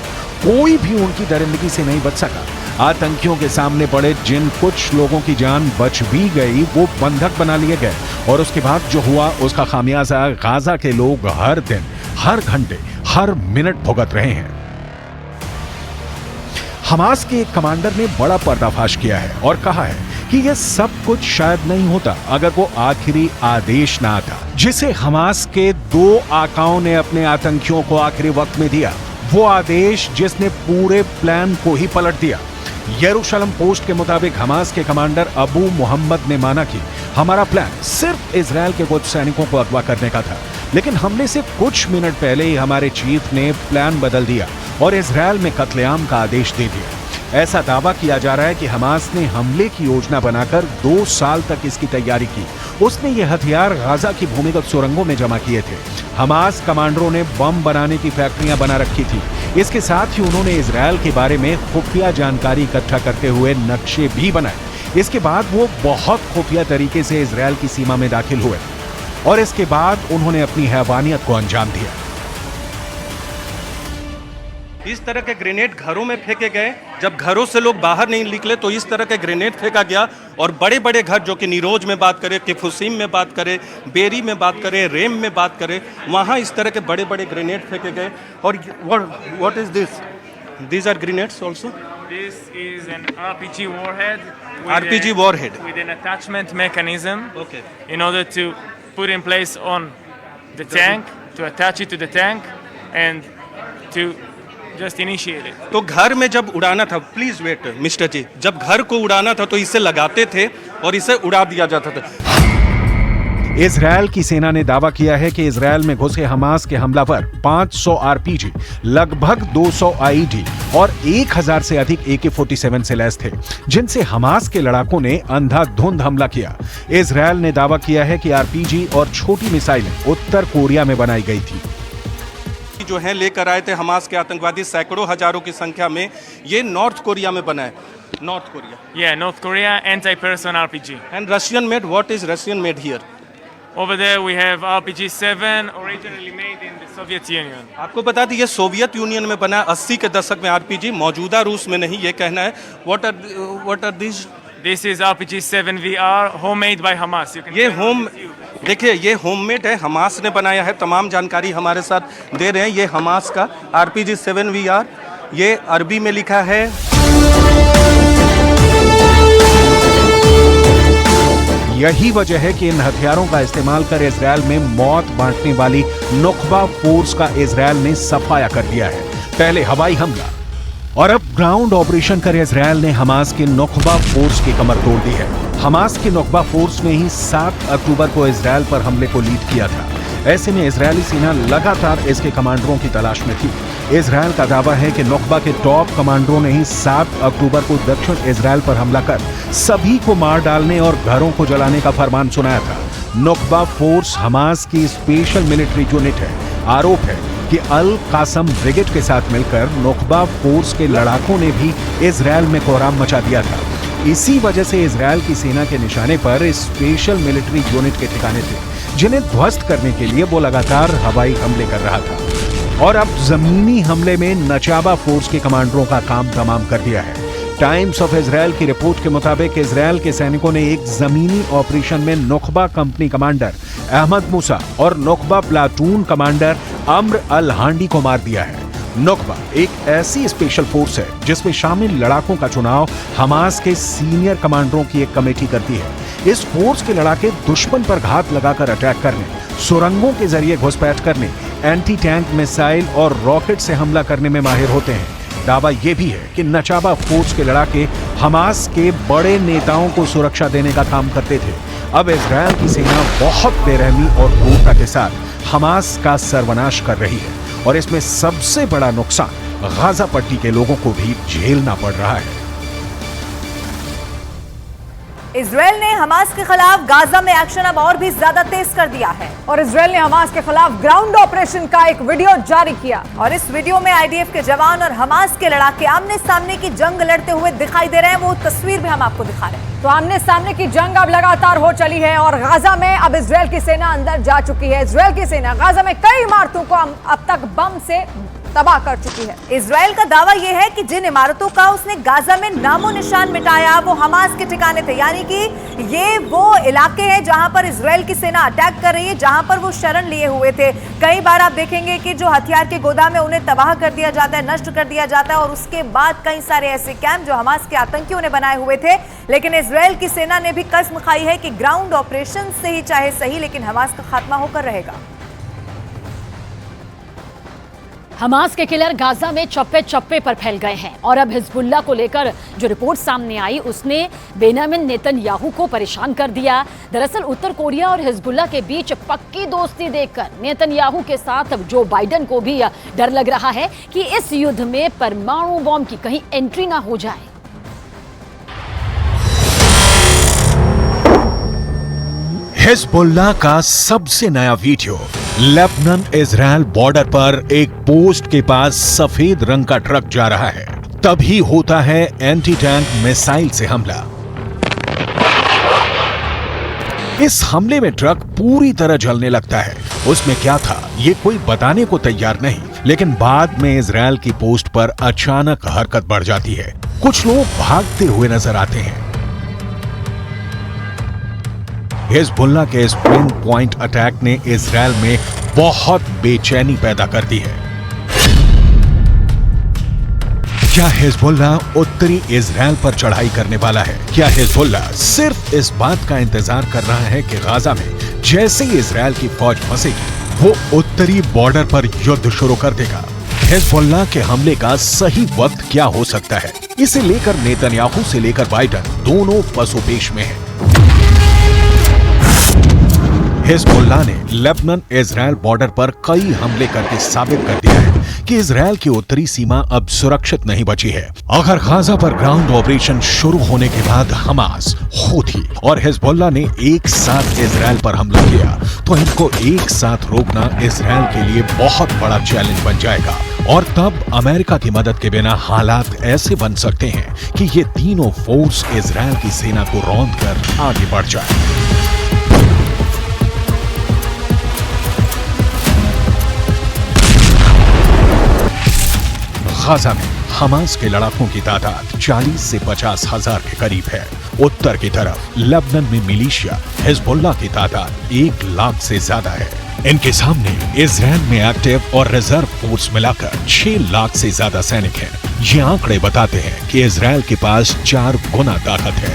Speaker 7: कोई भी उनकी दरिंदगी से नहीं बच सका। आतंकियों के सामने पड़े जिन कुछ लोगों की जान बच भी गई, वो बंधक बना लिए गए, और उसके बाद जो हुआ उसका खामियाजा गाजा के लोग हर दिन, हर घंटे, हर मिनट भुगत रहे हैं। हमास के एक कमांडर ने बड़ा पर्दाफाश किया है और कहा है कि यह सब कुछ शायद नहीं होता अगर वो आखिरी आदेश ना आता, जिसे हमास के 2 आकाओं ने अपने आतंकियों को आखिरी वक्त में दिया। वो आदेश जिसने पूरे प्लान को ही पलट दिया। यरूशलेम पोस्ट के मुताबिक हमास के कमांडर अबू मोहम्मद ने माना कि हमारा प्लान सिर्फ इजराइल के कुछ सैनिकों को अगवा करने का था, लेकिन हमले से कुछ मिनट पहले ही हमारे चीफ ने प्लान बदल दिया और इजराइल में कत्लेआम का आदेश दे दिया। ऐसा दावा किया जा रहा है कि हमास ने हमले की योजना बनाकर 2 साल तक इसकी तैयारी की। उसने ये हथियार गाजा की भूमिगत सुरंगों में जमा किए थे। हमास कमांडरों ने बम बनाने की फैक्ट्रियां बना रखी थी। इसके साथ ही उन्होंने इजराइल के बारे में खुफिया जानकारी इकट्ठा करते हुए नक्शे भी बनाए। इसके बाद वो बहुत खुफिया तरीके से इजराइल की सीमा में दाखिल हुए और इसके बाद उन्होंने अपनी हैवानियत को अंजाम दिया।
Speaker 8: इस तरह के ग्रेनेड घरों में फेंके गए। जब घरों से लोग बाहर नहीं निकले तो इस तरह के ग्रेनेड फेंका गया, और बड़े बड़े घर, जो कि नीरोज में बात करें, किफुसीम में बात करें, बेरी में बात करें, रेम में बात करें, वहाँ इस तरह के बड़े बड़े ग्रेनेड फेंके गए। और what is this? These are grenades also?
Speaker 9: This is an RPG warhead.
Speaker 8: RPG warhead.
Speaker 9: With an attachment mechanism.
Speaker 8: Okay.
Speaker 9: In order to put in place on the tank, to attach it to the tank, and to just initiate it.
Speaker 8: तो घर में जब उड़ाना था, please wait mister जी, जब घर को उड़ाना था तो इसे लगाते थे और इसे उड़ा दिया जाता था।
Speaker 7: इजराइल की सेना ने दावा किया है कि इजराइल में घुसे हमास के हमलावर 500 आरपीजी, लगभग 200 आईडी और 1000 से अधिक AK-47 से लैस थे, जिनसे हमास के लड़ाकों ने अंधाधुंध हमला किया। इजराइल ने दावा किया है कि आरपीजी और छोटी मिसाइलें उत्तर कोरिया में बनाई गई थी।
Speaker 8: जो है लेकर आए थे हमास के आतंकवादी, सैकड़ों हजारों की संख्या में, ये नॉर्थ कोरिया में बना है। North Korea?
Speaker 9: Yeah, North Korea anti-person RPG.
Speaker 8: And Russian made? What is Russian made here?
Speaker 9: Over there we have RPG-7, originally made in the Soviet Union.
Speaker 8: आपको बता दें ये सोवियत यूनियन में बना, 80 के दशक में आरपीजी, मौजूदा रूस में नहीं, ये कहना है। What are these?
Speaker 9: This is RPG-7 VR, homemade by Hamas. You can
Speaker 8: ये देखिए, ये होममेड है, हमास ने बनाया है। तमाम जानकारी हमारे साथ दे रहे हैं। ये हमास का RPG-7 VR, ये अरबी में लिखा है।
Speaker 7: यही वजह है कि इन हथियारों का इस्तेमाल कर इजराइल में मौत बांटने वाली नुख्बा फोर्स का इजराइल ने सफाया कर दिया है। पहले हवाई हमला और अब ग्राउंड ऑपरेशन कर इजराइल ने हमास के नुख्बा फोर्स की कमर तोड़ दी है। हमास की नुख्बा फोर्स ने ही 7 अक्टूबर को इजराइल पर हमले को लीड किया था। ऐसे में इजरायली सेना लगातार इसके कमांडरों की तलाश में थी। इजराइल का दावा है कि नुख्बा के टॉप कमांडरों ने ही 7 अक्टूबर को दक्षिण इजराइल पर हमला कर सभी को मार डालने और घरों को जलाने का फरमान सुनाया था। नुख्बा फोर्स हमास की स्पेशल मिलिट्री यूनिट है। आरोप है कि अल कासम ब्रिगेड के साथ मिलकर नुख्बा फोर्स के लड़ाकों ने भी इजराइल में कोहराम मचा दिया था। इसी वजह से इजराइल की सेना के निशाने पर स्पेशल मिलिट्री यूनिट के ठिकाने थे, जिन्हें ध्वस्त करने के लिए वो लगातार हवाई हमले कर रहा था। और अब जमीनी हमले में नचाबा फोर्स के कमांडरों का काम तमाम कर दिया है। टाइम्स ऑफ इजराइल की रिपोर्ट के मुताबिक इजराइल के सैनिकों ने एक जमीनी ऑपरेशन में नुख्बा कंपनी कमांडर अहमद मूसा और नुख्बा प्लाटून कमांडर अम्र अल हांडी को मार दिया है। नुख्बा एक ऐसी स्पेशल फोर्स है जिसमें शामिल लड़ाकों का चुनाव हमास के सीनियर कमांडरों की एक कमेटी करती है। इस फोर्स के लड़ाके दुश्मन पर घात लगाकर अटैक करने, सुरंगों के जरिए घुसपैठ करने, एंटी टैंक मिसाइल और रॉकेट से हमला करने में माहिर होते हैं। दावा यह भी है कि नचाबा फोर्स के लड़ाके हमास के बड़े नेताओं को सुरक्षा देने का काम करते थे। अब इजराइल की सेना बहुत बेरहमी और क्रूरता के साथ हमास का सर्वनाश कर रही है और इसमें सबसे बड़ा नुकसान गाजा पट्टी के लोगों को भी झेलना पड़ रहा है।
Speaker 2: इजराइल ने हमास के खिलाफ गाजा में एक्शन अब और भी ज्यादा तेज कर दिया है
Speaker 1: और इजराइल ने हमास के खिलाफ ग्राउंड ऑपरेशन का एक वीडियो जारी किया
Speaker 2: और इस वीडियो में आईडीएफ के जवान और हमास के लड़ाके आमने सामने की जंग लड़ते हुए दिखाई दे रहे हैं। वो तस्वीर भी हम आपको दिखा रहे हैं।
Speaker 1: तो आमने सामने की जंग अब लगातार हो चली है और गाजा में अब इजराइल की सेना अंदर जा चुकी है। इजराइल की सेना गाजा में कई इमारतों को अब तक बम से तबाह कर चुकी है।
Speaker 2: इजराइल का दावा यह है कि जिन इमारतों का उसने गाजा में नामो निशान मिटाया वो हमास के ठिकाने थे, यानी कि ये वो इलाके हैं जहां पर इजराइल की सेना अटैक कर रही है, जहां पर वो शरण लिए हुए थे। कई बार आप देखेंगे कि जो हथियार के गोदाम है उन्हें तबाह कर दिया जाता है, नष्ट कर दिया जाता है और उसके बाद कई सारे ऐसे कैंप जो हमास के आतंकियों ने बनाए हुए थे। लेकिन इजराइल की सेना ने भी कसम खाई है कि ग्राउंड ऑपरेशन से ही चाहे सही लेकिन हमास का खात्मा होकर रहेगा।
Speaker 3: हमास के किलर गाजा में चप्पे चप्पे पर फैल गए हैं और अब हिजबुल्लाह को लेकर जो रिपोर्ट सामने आई उसने बेंयामिन नेतन्याहू को परेशान कर दिया। दरअसल उत्तर कोरिया और हिजबुल्लाह के बीच पक्की दोस्ती देखकर नेतन्याहू के साथ अब जो बाइडेन को भी डर लग रहा है कि इस युद्ध में परमाणु बॉम्ब की कहीं एंट्री ना हो जाए।
Speaker 7: हिजबुल्लाह का सबसे नया वीडियो। लेबनान इजराइल बॉर्डर पर एक पोस्ट के पास सफेद रंग का ट्रक जा रहा है, तभी होता है एंटी टैंक मिसाइल से हमला। इस हमले में ट्रक पूरी तरह जलने लगता है। उसमें क्या था ये कोई बताने को तैयार नहीं, लेकिन बाद में इजराइल की पोस्ट पर अचानक हरकत बढ़ जाती है। कुछ लोग भागते हुए नजर आते हैं। हिजबुल्लाह के इस पिन पॉइंट अटैक ने इजराइल में बहुत बेचैनी पैदा कर दी है। क्या हिजबुल्लाह उत्तरी इजराइल पर चढ़ाई करने वाला है? क्या हिजबुल्लाह सिर्फ इस बात का इंतजार कर रहा है कि गाजा में जैसे ही इजराइल की फौज फंसेगी वो उत्तरी बॉर्डर पर युद्ध शुरू कर देगा? हिजबुल्लाह के हमले का सही वक्त क्या हो सकता है? इसे लेकर नेतन्याहू से लेकर बाइडेन दोनों पसोपेश में हैं। हिजबुल्लाह ने लेबनान इजराइल बॉर्डर पर कई हमले करके साबित कर दिया है कि इजराइल की उत्तरी सीमा अब सुरक्षित नहीं बची है। अगर गाजा पर ग्राउंड ऑपरेशन शुरू होने के बाद हमास, हूथी और हिजबुल्लाह ने एक साथ इजराइल पर हमला किया तो इनको एक साथ रोकना इजराइल के लिए बहुत बड़ा चैलेंज बन जाएगा और तब अमेरिका की मदद के बिना हालात ऐसे बन सकते हैं कि ये तीनों फोर्स इजराइल की सेना को रौंद कर आगे बढ़ जाए। गाजा में हमास के लड़ाकों की तादाद 40 से 50 हजार के करीब है। उत्तर की तरफ लेबनान में मिलिशिया हिजबुल्लाह की तादाद 1 लाख से ज्यादा है। इनके सामने इजराइल में एक्टिव और रिजर्व फोर्स मिलाकर 6 लाख से ज्यादा सैनिक हैं। ये आंकड़े बताते हैं कि इजराइल के पास 4 गुना ताकत है।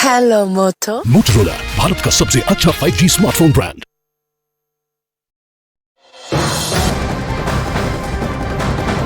Speaker 11: हेलो मोटो।
Speaker 12: मोटोरोला भारत का सबसे अच्छा 5G स्मार्टफोन ब्रांड।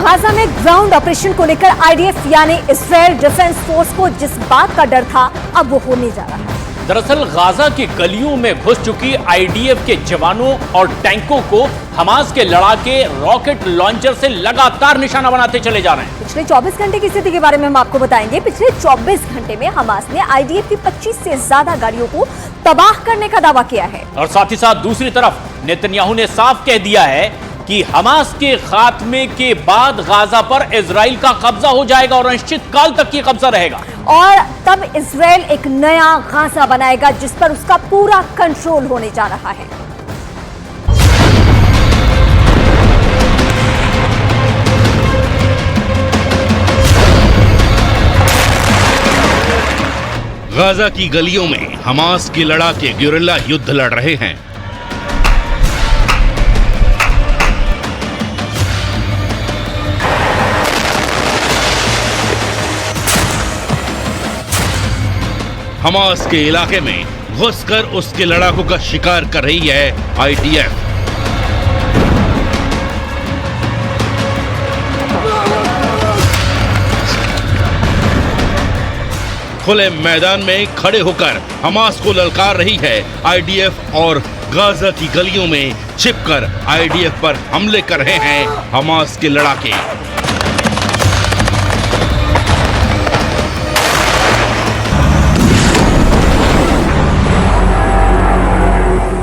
Speaker 1: गाजा में ग्राउंड ऑपरेशन को लेकर आईडीएफ यानी इजराइल डिफेंस फोर्स को जिस बात का डर था अब वो होने जा रहा है।
Speaker 4: दरअसल गाजा की गलियों में घुस चुकी आईडीएफ के जवानों और टैंकों को हमास के लड़ाके रॉकेट लॉन्चर से लगातार निशाना बनाते चले जा रहे हैं।
Speaker 1: पिछले 24 घंटे की स्थिति के बारे में हम आपको बताएंगे। पिछले 24 घंटे में हमास ने आईडीएफ की 25 से ज्यादा गाड़ियों को तबाह करने का दावा किया है
Speaker 4: और साथ ही साथ दूसरी तरफ नेतन्याहू ने साफ कह दिया है कि हमास के खात्मे के बाद गाजा पर इजराइल का कब्जा हो जाएगा और अनिश्चित काल तक ये कब्जा रहेगा
Speaker 1: और तब इजराइल एक नया गाजा बनाएगा जिस पर उसका पूरा कंट्रोल होने जा रहा है।
Speaker 4: गाजा की गलियों में हमास के लड़ाके गिरिल्ला युद्ध लड़ रहे हैं। हमास के इलाके में घुसकर उसके लड़ाकों का शिकार कर रही है आईडीएफ। खुले मैदान में खड़े होकर हमास को ललकार रही है आईडीएफ और गाजा की गलियों में छिपकर आईडीएफ पर हमले कर रहे हैं हमास के लड़ाके।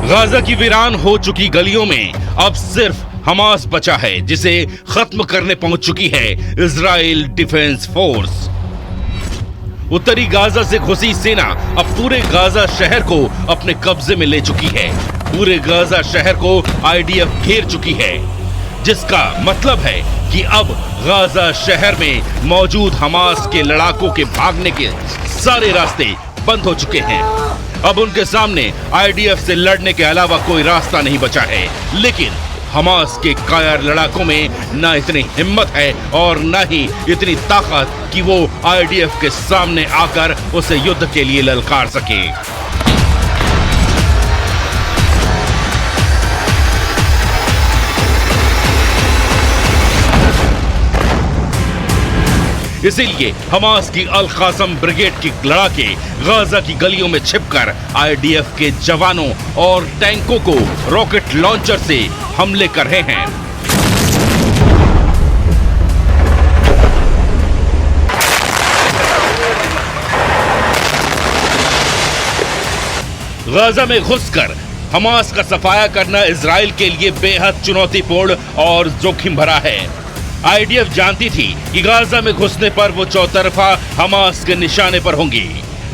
Speaker 4: गाजा की वीरान हो चुकी गलियों में अब सिर्फ हमास बचा है, जिसे खत्म करने पहुंच चुकी है इजराइल डिफेंस फोर्स। उत्तरी गाजा से घुसी सेना अब पूरे गाजा शहर को अपने कब्जे में ले चुकी है। पूरे गाजा शहर को आईडीएफ घेर चुकी है, जिसका मतलब है कि अब गाजा शहर में मौजूद हमास के लड़ाकों के भागने के सारे रास्ते बंद हो चुके हैं। अब उनके सामने आईडीएफ से लड़ने के अलावा कोई रास्ता नहीं बचा है। लेकिन हमास के कायर लड़ाकों में न इतनी हिम्मत है और न ही इतनी ताकत कि वो आईडीएफ के सामने आकर उसे युद्ध के लिए ललकार सके। इसीलिए हमास की अल कासम ब्रिगेड की लड़ाके गाजा की गलियों में छिपकर आईडीएफ के जवानों और टैंकों को रॉकेट लॉन्चर से हमले कर रहे हैं। गाजा में घुसकर हमास का सफाया करना इजराइल के लिए बेहद चुनौतीपूर्ण और जोखिम भरा है। आईडीएफ जानती थी कि गाजा में घुसने पर वो चौतरफा हमास के निशाने पर होंगी,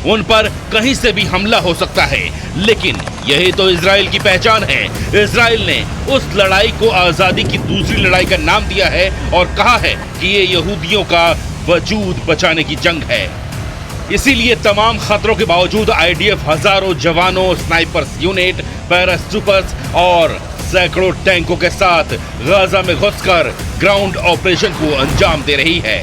Speaker 4: उन पर कहीं से भी हमला हो सकता है। लेकिन यही तो इजराइल की पहचान है। इजराइल ने उस लड़ाई को आजादी की दूसरी लड़ाई का नाम दिया है और कहा है कि ये यहूदियों का वजूद बचाने की जंग है। इसीलिए तमाम खतरों के बावजूद आईडीएफ हजारों जवानों, स्नाइपर्स यूनिट, पैराट्रूपर्स और सैकड़ों टैंकों के साथ गाजा में घुसकर ग्राउंड ऑपरेशन को अंजाम दे रही है।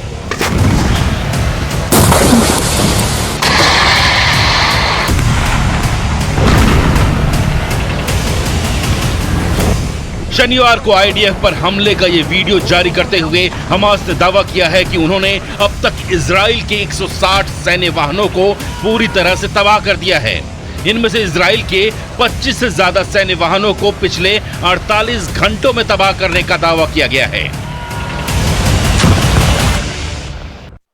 Speaker 4: शनिवार को आईडीएफ पर हमले का ये वीडियो जारी करते हुए हमास ने दावा किया है कि उन्होंने अब तक इजराइल के 160 सैन्य वाहनों को पूरी तरह से तबाह कर दिया है। इनमें से इजराइल के 25 से ज्यादा सैन्य वाहनों को पिछले 48 घंटों में तबाह करने का दावा किया गया है।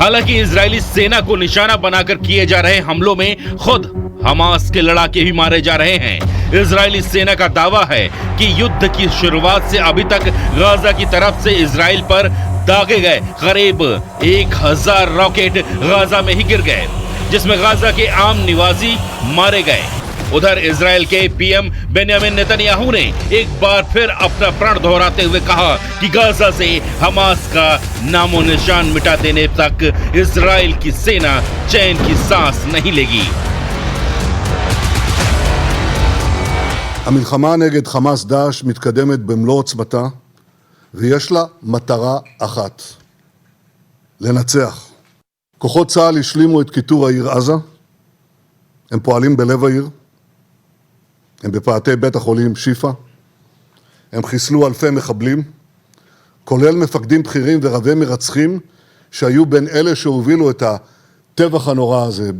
Speaker 4: हालांकि इजरायली सेना को निशाना बनाकर किए जा रहे हमलों में खुद हमास के लड़ाके भी मारे जा रहे हैं। इजरायली सेना का दावा है कि युद्ध की शुरुआत से अभी तक गाजा की तरफ से इजराइल पर दागे गए करीब 1000 रॉकेट गाजा में ही गिर गए, जिसमें गाजा के आम निवासी मारे गए। उधर इजराइल के पीएम बेंयामिन नेतन्याहू ने एक बार फिर अपना प्रण दोहराते हुए कहा कि गाजा से हमास का नामो निशान मिटा देने तक इजराइल की सेना चैन की सांस नहीं लेगी।
Speaker 5: המלחמה נגד חמאס דאעש מתקדמת במלוא עוצמתה, ויש לה מטרה אחת, לנצח. כוחות צה"ל השלימו את כיתור העיר עזה, הם פועלים בלב העיר, הם בפאתי בית החולים שיפא, הם חיסלו אלפי מחבלים, כולל מפקדים בכירים ורבי מרצחים שהיו בין אלה שהובילו את הטבח הנורא הזה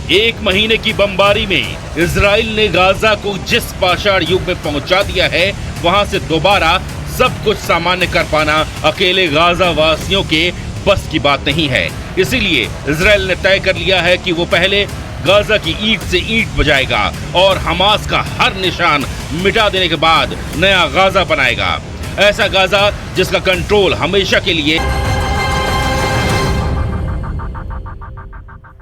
Speaker 4: एक महीने की बमबारी में इजराइल ने गाजा को जिस पाषाण युग में पहुंचा दिया है, वहां से दोबारा सब कुछ सामान्य कर पाना अकेले गाजा वासियों के बस की बात नहीं है। इसीलिए इजराइल ने तय कर लिया है कि वो पहले गाजा की ईंट से ईंट बजाएगा और हमास का हर निशान मिटा देने के बाद नया गाजा बनाएगा। ऐसा गाजा जिसका कंट्रोल हमेशा के लिए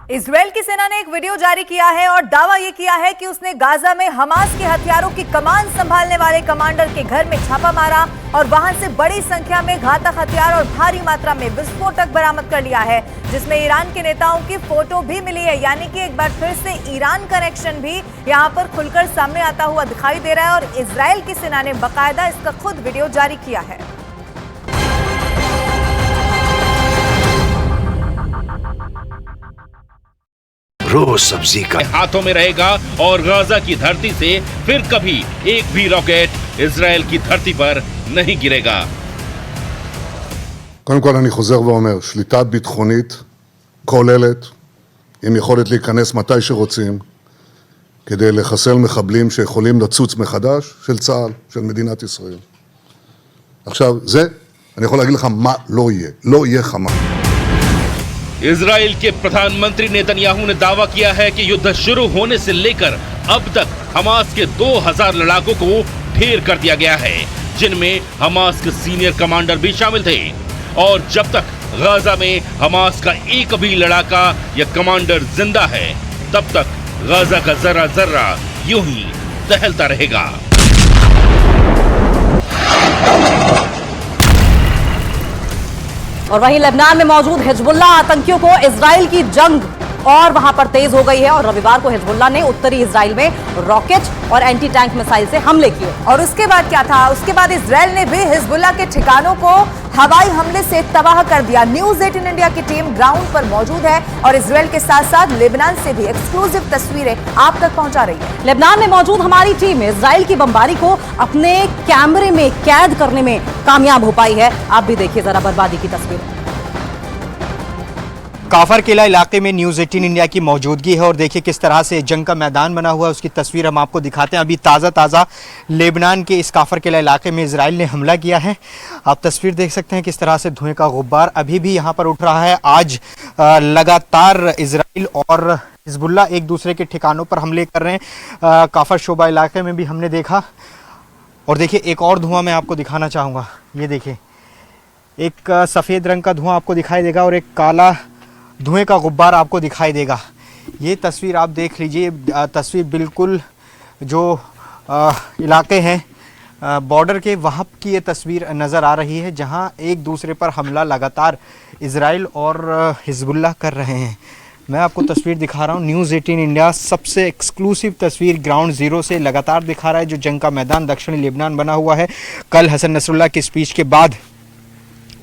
Speaker 2: इजराइल की सेना ने एक वीडियो जारी किया है और दावा यह किया है कि उसने गाजा में हमास के हथियारों की कमान संभालने वाले कमांडर के घर में छापा मारा और वहां से बड़ी संख्या में घातक हथियार और भारी मात्रा में विस्फोटक बरामद कर लिया है, जिसमें ईरान के नेताओं की फोटो भी मिली है। यानी कि एक बार फिर से ईरान कनेक्शन भी यहां पर खुलकर सामने आता हुआ दिखाई दे रहा है और इजराइल की सेना ने बाकायदा इसका खुद वीडियो जारी किया है।
Speaker 12: रोज सब्जी का
Speaker 4: हाथों में रहेगा और गाजा की धरती से फिर कभी एक भी रॉकेट इजराइल की धरती पर नहीं गिरेगा।
Speaker 5: קודם כל אני חוזר ואומר, שליטה ביטחונית כוללת עם יכולת להיכנס מתי שרוצים כדי לחסל מחבלים שיכולים לצוץ מחדש של צה"ל, של מדינת ישראל. עכשיו, אני יכול להגיד לך מה לא יהיה. לא יהיה חמאס.
Speaker 4: इजराइल के प्रधानमंत्री नेतन्याहू ने दावा किया है कि युद्ध शुरू होने से लेकर अब तक हमास के 2000 लड़ाकों को ढेर कर दिया गया है, जिनमें हमास के सीनियर कमांडर भी शामिल थे। और जब तक गाजा में हमास का एक भी लड़ाका या कमांडर जिंदा है, तब तक गाजा का जर्रा जर्रा यूं ही दहलता रहेगा।
Speaker 3: और वहीं लेबनान में मौजूद हिजबुल्लाह आतंकियों को इजराइल की जंग और वहां पर तेज हो गई है और रविवार को हिजबुल्लाह ने उत्तरी इजराइल में रॉकेट और एंटी टैंक मिसाइल से हमले किए।
Speaker 2: और उसके बाद क्या था? उसके बाद इजराइल ने भी हिजबुल्लाह के ठिकानों को हवाई हमले से तबाह कर दिया। न्यूज 18 इंडिया की टीम ग्राउंड पर मौजूद है और इजराइल के साथ साथ लेबनान से भी एक्सक्लूसिव तस्वीरें आप तक पहुंचा रही है।
Speaker 3: लेबनान में मौजूद हमारी टीम इजराइल की बमबारी को अपने कैमरे में कैद करने में कामयाब हो पाई है। आप भी देखिए जरा बर्बादी की तस्वीर।
Speaker 13: काफर किला इलाके में न्यूज़ 18 इंडिया की मौजूदगी है और देखिए किस तरह से जंग का मैदान बना हुआ है, उसकी तस्वीर हम आपको दिखाते हैं। अभी ताज़ा लेबनान के इस काफर किला इलाके में इजराइल ने हमला किया है। आप तस्वीर देख सकते हैं किस तरह से धुएं का गुब्बार अभी भी यहाँ पर उठ रहा है। आज लगातार इजराइल और हिजबुल्लाह एक दूसरे के ठिकानों पर हमले कर रहे हैं। काफर शोबा इलाके में भी हमने देखा। और देखिए एक और धुआं मैं आपको दिखाना चाहूँगा। ये देखिए एक सफ़ेद रंग का धुआं आपको दिखाई देगा और एक काला धुएं का गुब्बार आपको दिखाई देगा। ये तस्वीर आप देख लीजिए। तस्वीर बिल्कुल जो इलाके हैं बॉर्डर के वहाँ की ये तस्वीर नज़र आ रही है, जहाँ एक दूसरे पर हमला लगातार इजराइल और हिजबुल्लाह कर रहे हैं। मैं आपको तस्वीर दिखा रहा हूँ। न्यूज़ 18 इंडिया सबसे एक्सक्लूसिव तस्वीर ग्राउंड ज़ीरो से लगातार दिखा रहा है जो जंग का मैदान दक्षिणी लेबनान बना हुआ है। कल हसन नसरुल्लाह की स्पीच के बाद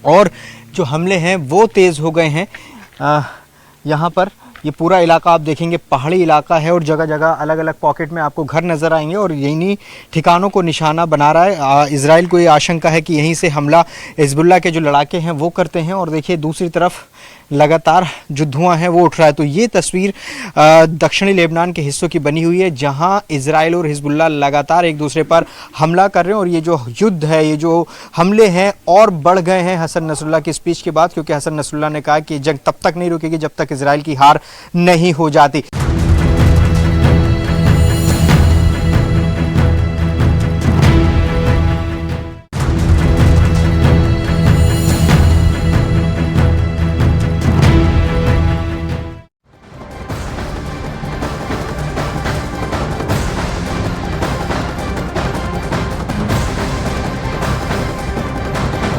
Speaker 13: और जो हमले हैं वो तेज़ हो गए हैं। यहाँ पर ये पूरा इलाका आप देखेंगे पहाड़ी इलाका है और जगह जगह अलग अलग पॉकेट में आपको घर नज़र आएंगे और यही ठिकानों को निशाना बना रहा है। इजराइल को ये आशंका है कि यहीं से हमला हिजबुल्लाह के जो लड़ाके हैं वो करते हैं। और देखिए दूसरी तरफ लगातार जो धुआं है वो उठ रहा है। तो ये तस्वीर दक्षिणी लेबनान के हिस्सों की बनी हुई है जहां इजराइल और हिजबुल्लाह लगातार एक दूसरे पर हमला कर रहे हैं। और ये जो युद्ध है, ये जो हमले हैं और बढ़ गए हैं हसन नसरुल्लाह की स्पीच के बाद, क्योंकि हसन नसरुल्लाह ने कहा कि जंग तब तक नहीं रुकेगी जब तक इजराइल की हार नहीं हो जाती।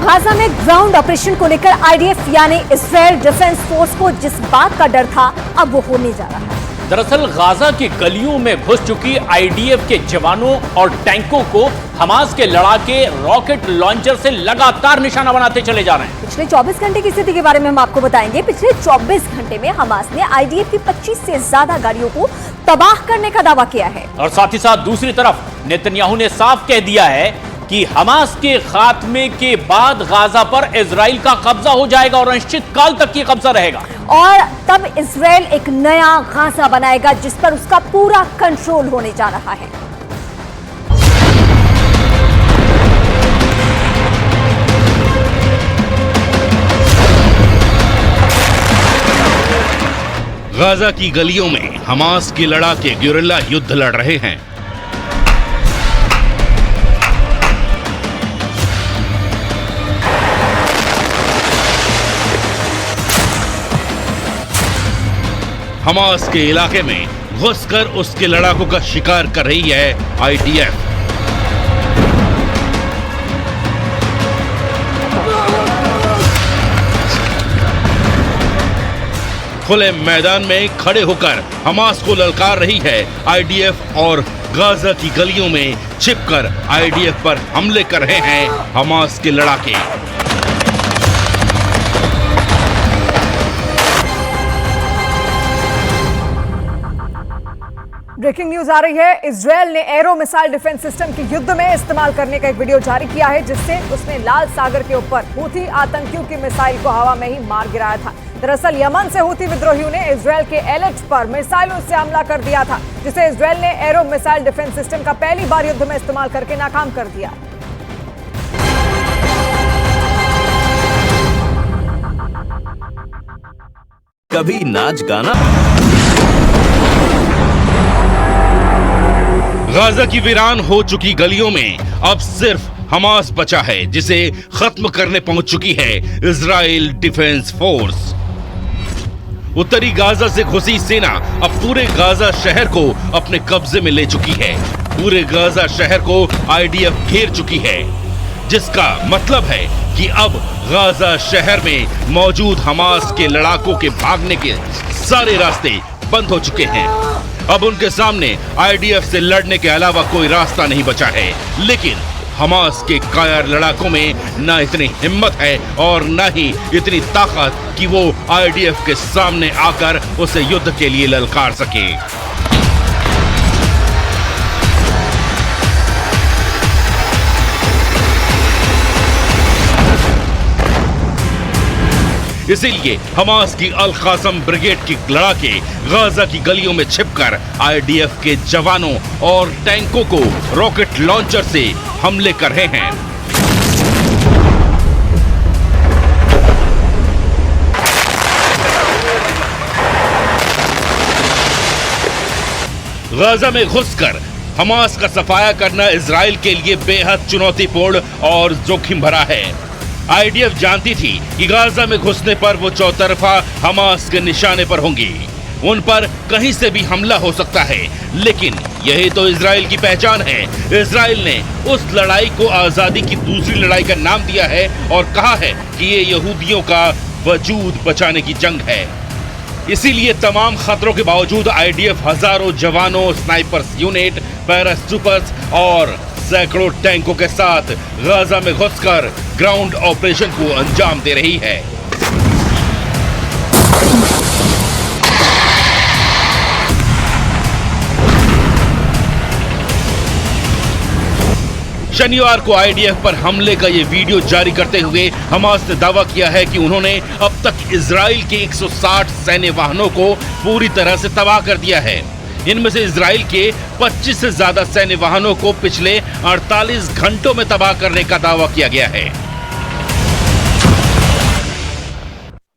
Speaker 3: गाजा में ग्राउंड ऑपरेशन को लेकर आईडीएफ यानी इजराइल डिफेंस फोर्स को जिस बात का डर था अब वो होने जा रहा है।
Speaker 4: दरअसल गाजा की गलियों में घुस चुकी आईडीएफ के जवानों और टैंकों को हमास के लड़ाके रॉकेट लॉन्चर से लगातार निशाना बनाते चले जा रहे हैं।
Speaker 3: पिछले 24 घंटे की स्थिति के बारे में हम आपको बताएंगे। पिछले 24 घंटे में हमास ने आईडीएफ की 25 से ज्यादा गाड़ियों को तबाह करने का दावा किया है।
Speaker 4: और साथ ही साथ दूसरी तरफ नेतन्याहू ने साफ कह दिया है कि हमास के खात्मे के बाद गाजा पर इजराइल का कब्जा हो जाएगा और अनिश्चित काल तक ये कब्जा रहेगा।
Speaker 3: और तब इजराइल एक नया गाजा बनाएगा जिस पर उसका पूरा कंट्रोल होने जा रहा है।
Speaker 4: गाजा की गलियों में हमास के लड़ाके गुरिल्ला युद्ध लड़ रहे हैं। हमास के इलाके में घुसकर उसके लड़ाकों का शिकार कर रही है आईडीएफ। खुले मैदान में खड़े होकर हमास को ललकार रही है आईडीएफ और गाजा की गलियों में छिपकर आईडीएफ पर हमले कर रहे हैं हमास के लड़ाके।
Speaker 1: ब्रेकिंग न्यूज आ रही है। इजरायल ने एरो मिसाइल डिफेंस सिस्टम के युद्ध में इस्तेमाल करने का एक वीडियो जारी किया है, जिससे उसने लाल सागर के ऊपर हूथी आतंकियों की मिसाइल को हवा में ही मार गिराया था। दरअसल यमन से हूथी विद्रोहियों ने इजरायल के एलेट पर मिसाइलों से हमला कर दिया था, जिसे इजरायल ने एरो मिसाइल डिफेंस सिस्टम का पहली बार युद्ध में इस्तेमाल करके नाकाम कर दिया।
Speaker 12: कभी नाच गाना।
Speaker 4: गाजा की वीरान हो चुकी गलियों में अब सिर्फ हमास बचा है, जिसे खत्म करने पहुंच चुकी है इजराइल डिफेंस फोर्स। उत्तरी गाजा से घुसी सेना अब पूरे गाजा शहर को अपने कब्जे में ले चुकी है। पूरे गाजा शहर को आईडीएफ घेर चुकी है, जिसका मतलब है कि अब गाजा शहर में मौजूद हमास के लड़ाकों के भागने के सारे रास्ते बंद हो चुके हैं। अब उनके सामने आईडीएफ से लड़ने के अलावा कोई रास्ता नहीं बचा है। लेकिन हमास के कायर लड़ाकों में न इतनी हिम्मत है और न ही इतनी ताकत कि वो आईडीएफ के सामने आकर उसे युद्ध के लिए ललकार सके। इसीलिए हमास की अल कासम ब्रिगेड की लड़ाके गाजा की गलियों में छिपकर आईडीएफ के जवानों और टैंकों को रॉकेट लॉन्चर से हमले कर रहे हैं। गाजा में घुसकर हमास का सफाया करना इजराइल के लिए बेहद चुनौतीपूर्ण और जोखिम भरा है। आईडीएफ जानती थी कि गाजा में घुसने पर वो चौतरफा हमास के निशाने पर होंगी, उन पर कहीं से भी हमला हो सकता है। लेकिन यही तो इजराइल की पहचान है। इजराइल ने उस लड़ाई को आजादी की दूसरी लड़ाई का नाम दिया है और कहा है कि ये यहूदियों का वजूद बचाने की जंग है। इसीलिए तमाम खतरों के बावजूद आईडीएफ हजारों जवानों, स्नाइपर्स यूनिट, पैराट्रूपर्स और सैकड़ों टैंकों के साथ गाजा में घुसकर ग्राउंड ऑपरेशन को अंजाम दे रही है। शनिवार को आईडीएफ पर हमले का ये वीडियो जारी करते हुए हमास ने दावा किया है कि उन्होंने अब तक इजराइल के 160 सैन्य वाहनों को पूरी तरह से तबाह कर दिया है। इनमें से इजराइल के 25 से ज्यादा सैन्य वाहनों को पिछले 48 घंटों में तबाह करने का दावा किया गया है।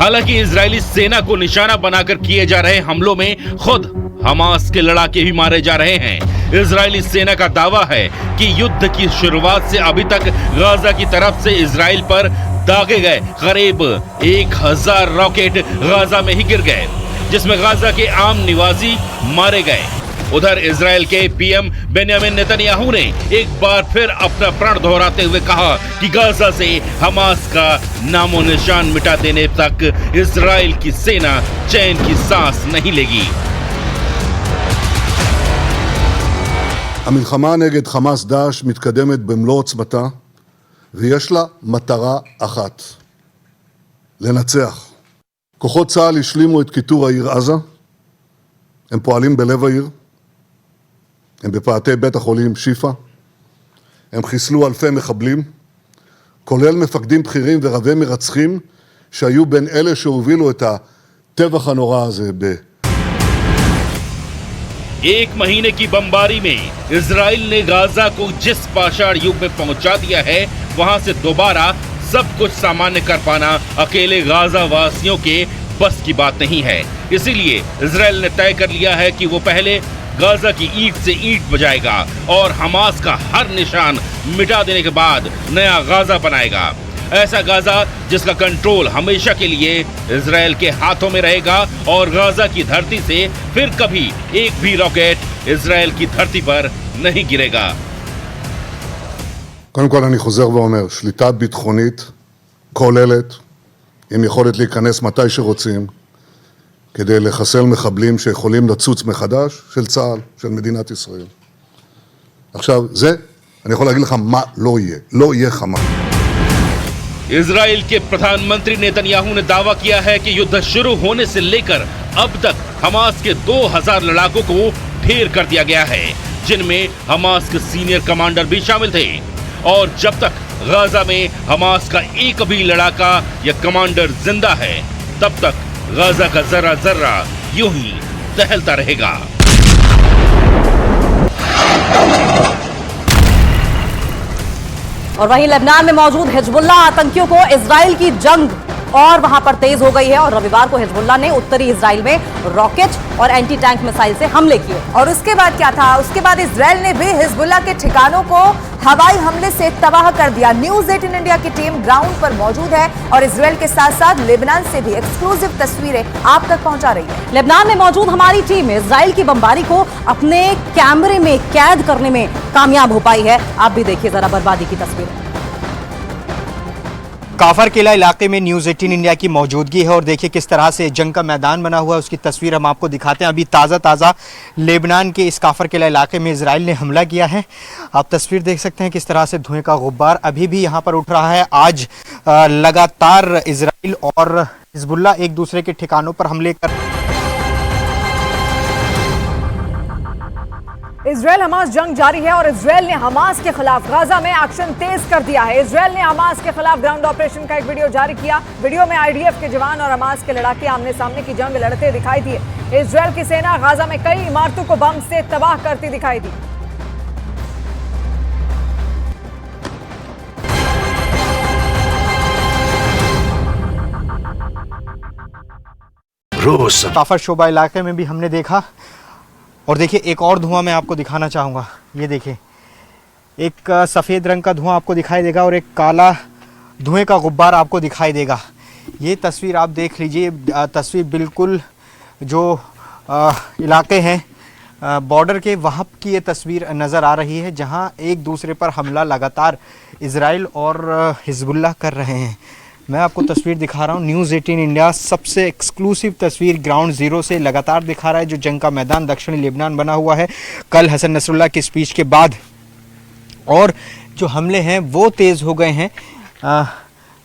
Speaker 4: हालांकि इजरायली सेना को निशाना बनाकर किए जा रहे हमलों में खुद हमास के लड़ाके भी मारे जा रहे हैं। इजरायली सेना का दावा है कि युद्ध की शुरुआत से अभी तक गाजा की तरफ से इजराइल पर दागे गए करीब 1000 रॉकेट गाजा में ही गिर गए, जिसमें गाजा के आम निवासी मारे गए। उधर इजराइल के पीएम बेंयामिन नेतन्याहू ने एक बार फिर अपना प्रण दोहराते हुए कहा कि गाजा से हमास का नामो निशान मिटा देने तक इजराइल की सेना चैन की सांस नहीं लेगी।
Speaker 5: המלחמה נגד חמאס דאעש מתקדמת במלוא עוצמתה, ויש לה מטרה אחת, לנצח. כוחות צה"ל השלימו את כיתור העיר עזה, הם פועלים בלב העיר, הם בפאתי בית החולים שיפה, הם חיסלו אלפי מחבלים, כולל מפקדים בכירים ורבי מרצחים שהיו בין אלה שהובילו את הטבח הנורא הזה
Speaker 4: एक महीने की बमबारी में इजराइल ने गाजा को जिस पाषाण युग में पहुंचा दिया है, वहां से दोबारा सब कुछ सामान्य कर पाना अकेले गाजा वासियों के बस की बात नहीं है। इसीलिए इजराइल ने तय कर लिया है कि वो पहले गाजा की ईंट से ईंट बजाएगा और हमास का हर निशान मिटा देने के बाद नया गाजा बनाएगा। ऐसा गाजा जिसका कंट्रोल हमेशा के लिए इजराइल के हाथों में रहेगा और गाजा की धरती से फिर कभी एक भी रॉकेट इजराइल की धरती पर नहीं गिरेगा।
Speaker 5: קודם כל אני חוזר ואומר, שליטה ביטחונית כוללת, עם יכולת להיכנס מתי שרוצים, כדי לחסל מחבלים שיכולים לצוץ מחדש, של צה"ל, של מדינת ישראל. עכשיו, זה, אני יכול להגיד לך מה לא יהיה. לא יהיה חמאס.
Speaker 4: इजराइल के प्रधानमंत्री नेतन्याहू ने दावा किया है कि युद्ध शुरू होने से लेकर अब तक हमास के 2000 लड़ाकों को ढेर कर दिया गया है, जिनमें हमास के सीनियर कमांडर भी शामिल थे। और जब तक गाजा में हमास का एक भी लड़ाका या कमांडर जिंदा है, तब तक गाजा का जरा जरा यूं ही टहलता रहेगा।
Speaker 3: और वहीं लेबनान में मौजूद हिजबुल्ला आतंकियों को इजराइल की जंग और वहां पर तेज हो गई है और रविवार को हिजबुल्ला ने उत्तरी इजराइल में रॉकेट और एंटी टैंक मिसाइल से हमले किए।
Speaker 2: और उसके बाद क्या था? उसके बाद इजराइल ने भी हिजबुल्ला के ठिकानों को हवाई हमले से तबाह कर दिया। न्यूज़ 18 इंडिया की टीम ग्राउंड पर मौजूद है और इजराइल के साथ साथ लेबनान से भी एक्सक्लूसिव तस्वीरें आप तक पहुंचा रही है।
Speaker 3: लेबनान में मौजूद हमारी टीम इजराइल की बमबारी को अपने कैमरे में कैद करने में कामयाब हो पाई है। आप भी देखिए जरा बर्बादी की तस्वीरें।
Speaker 13: काफर किला इलाके में न्यूज़ 18 इंडिया की मौजूदगी है और देखिए किस तरह से जंग का मैदान बना हुआ है, उसकी तस्वीर हम आपको दिखाते हैं। अभी ताज़ा लेबनान के इस काफर किला इलाके में इजराइल ने हमला किया है। आप तस्वीर देख सकते हैं किस तरह से धुएं का गुब्बार अभी भी यहाँ पर उठ रहा है। आज लगातार इजराइल और हिजबुल्ला एक दूसरे के ठिकानों पर हमले कर
Speaker 1: इजराइल हमास जंग जारी है और इजराइल ने हमास के खिलाफ गाजा में एक्शन तेज कर दिया है। इजराइल ने हमास के खिलाफ ग्राउंड ऑपरेशन का एक वीडियो जारी किया। वीडियो में आईडीएफ के जवान और हमास के लड़ाके आमने सामने की जंग लड़ते दिखाई दिए। इजराइल की सेना गाजा में कई इमारतों को बम से तबाह करती दिखाई दी।
Speaker 13: काफर शोबा इलाके में भी हमने देखा और देखिए एक और धुआं मैं आपको दिखाना चाहूँगा। ये देखिए एक सफ़ेद रंग का धुआं आपको दिखाई देगा और एक काला धुएं का गुब्बार आपको दिखाई देगा। ये तस्वीर आप देख लीजिए। तस्वीर बिल्कुल जो इलाके हैं बॉर्डर के वहाँ की ये तस्वीर नज़र आ रही है, जहाँ एक दूसरे पर हमला लगातार इजराइल और हिजबुल्ला कर रहे हैं। मैं आपको तस्वीर दिखा रहा हूँ। न्यूज़ 18 इंडिया सबसे एक्सक्लूसिव तस्वीर ग्राउंड ज़ीरो से लगातार दिखा रहा है जो जंग का मैदान दक्षिणी लेबनान बना हुआ है। कल हसन नसरुल्लाह की स्पीच के बाद और जो हमले हैं वो तेज़ हो गए हैं।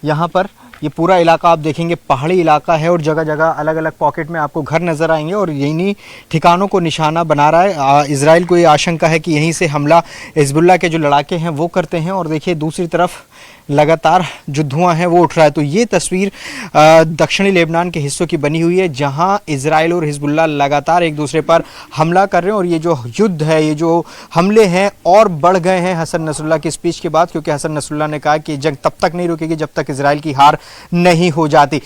Speaker 13: यहाँ पर ये पूरा इलाका आप देखेंगे पहाड़ी इलाका है और जगह जगह अलग अलग पॉकेट में आपको घर नज़र आएंगे और यहीं ठिकानों को निशाना बना रहा है। इजराइल को ये आशंका है कि यहीं से हमला हिजबुल्लाह के जो लड़ाके हैं वो करते हैं। और देखिए दूसरी तरफ लगातार जो धुआं है वो उठ रहा है। तो ये तस्वीर दक्षिणी लेबनान के हिस्सों की बनी हुई है जहां इजराइल और हिजबुल्लाह लगातार एक दूसरे पर हमला कर रहे हैं। और ये जो युद्ध है, ये जो हमले हैं और बढ़ गए हैं हसन नसरुल्लाह की स्पीच के बाद, क्योंकि हसन नसरुल्लाह ने कहा कि जंग तब तक नहीं रुकेगी जब तक इजराइल की हार नहीं हो जाती।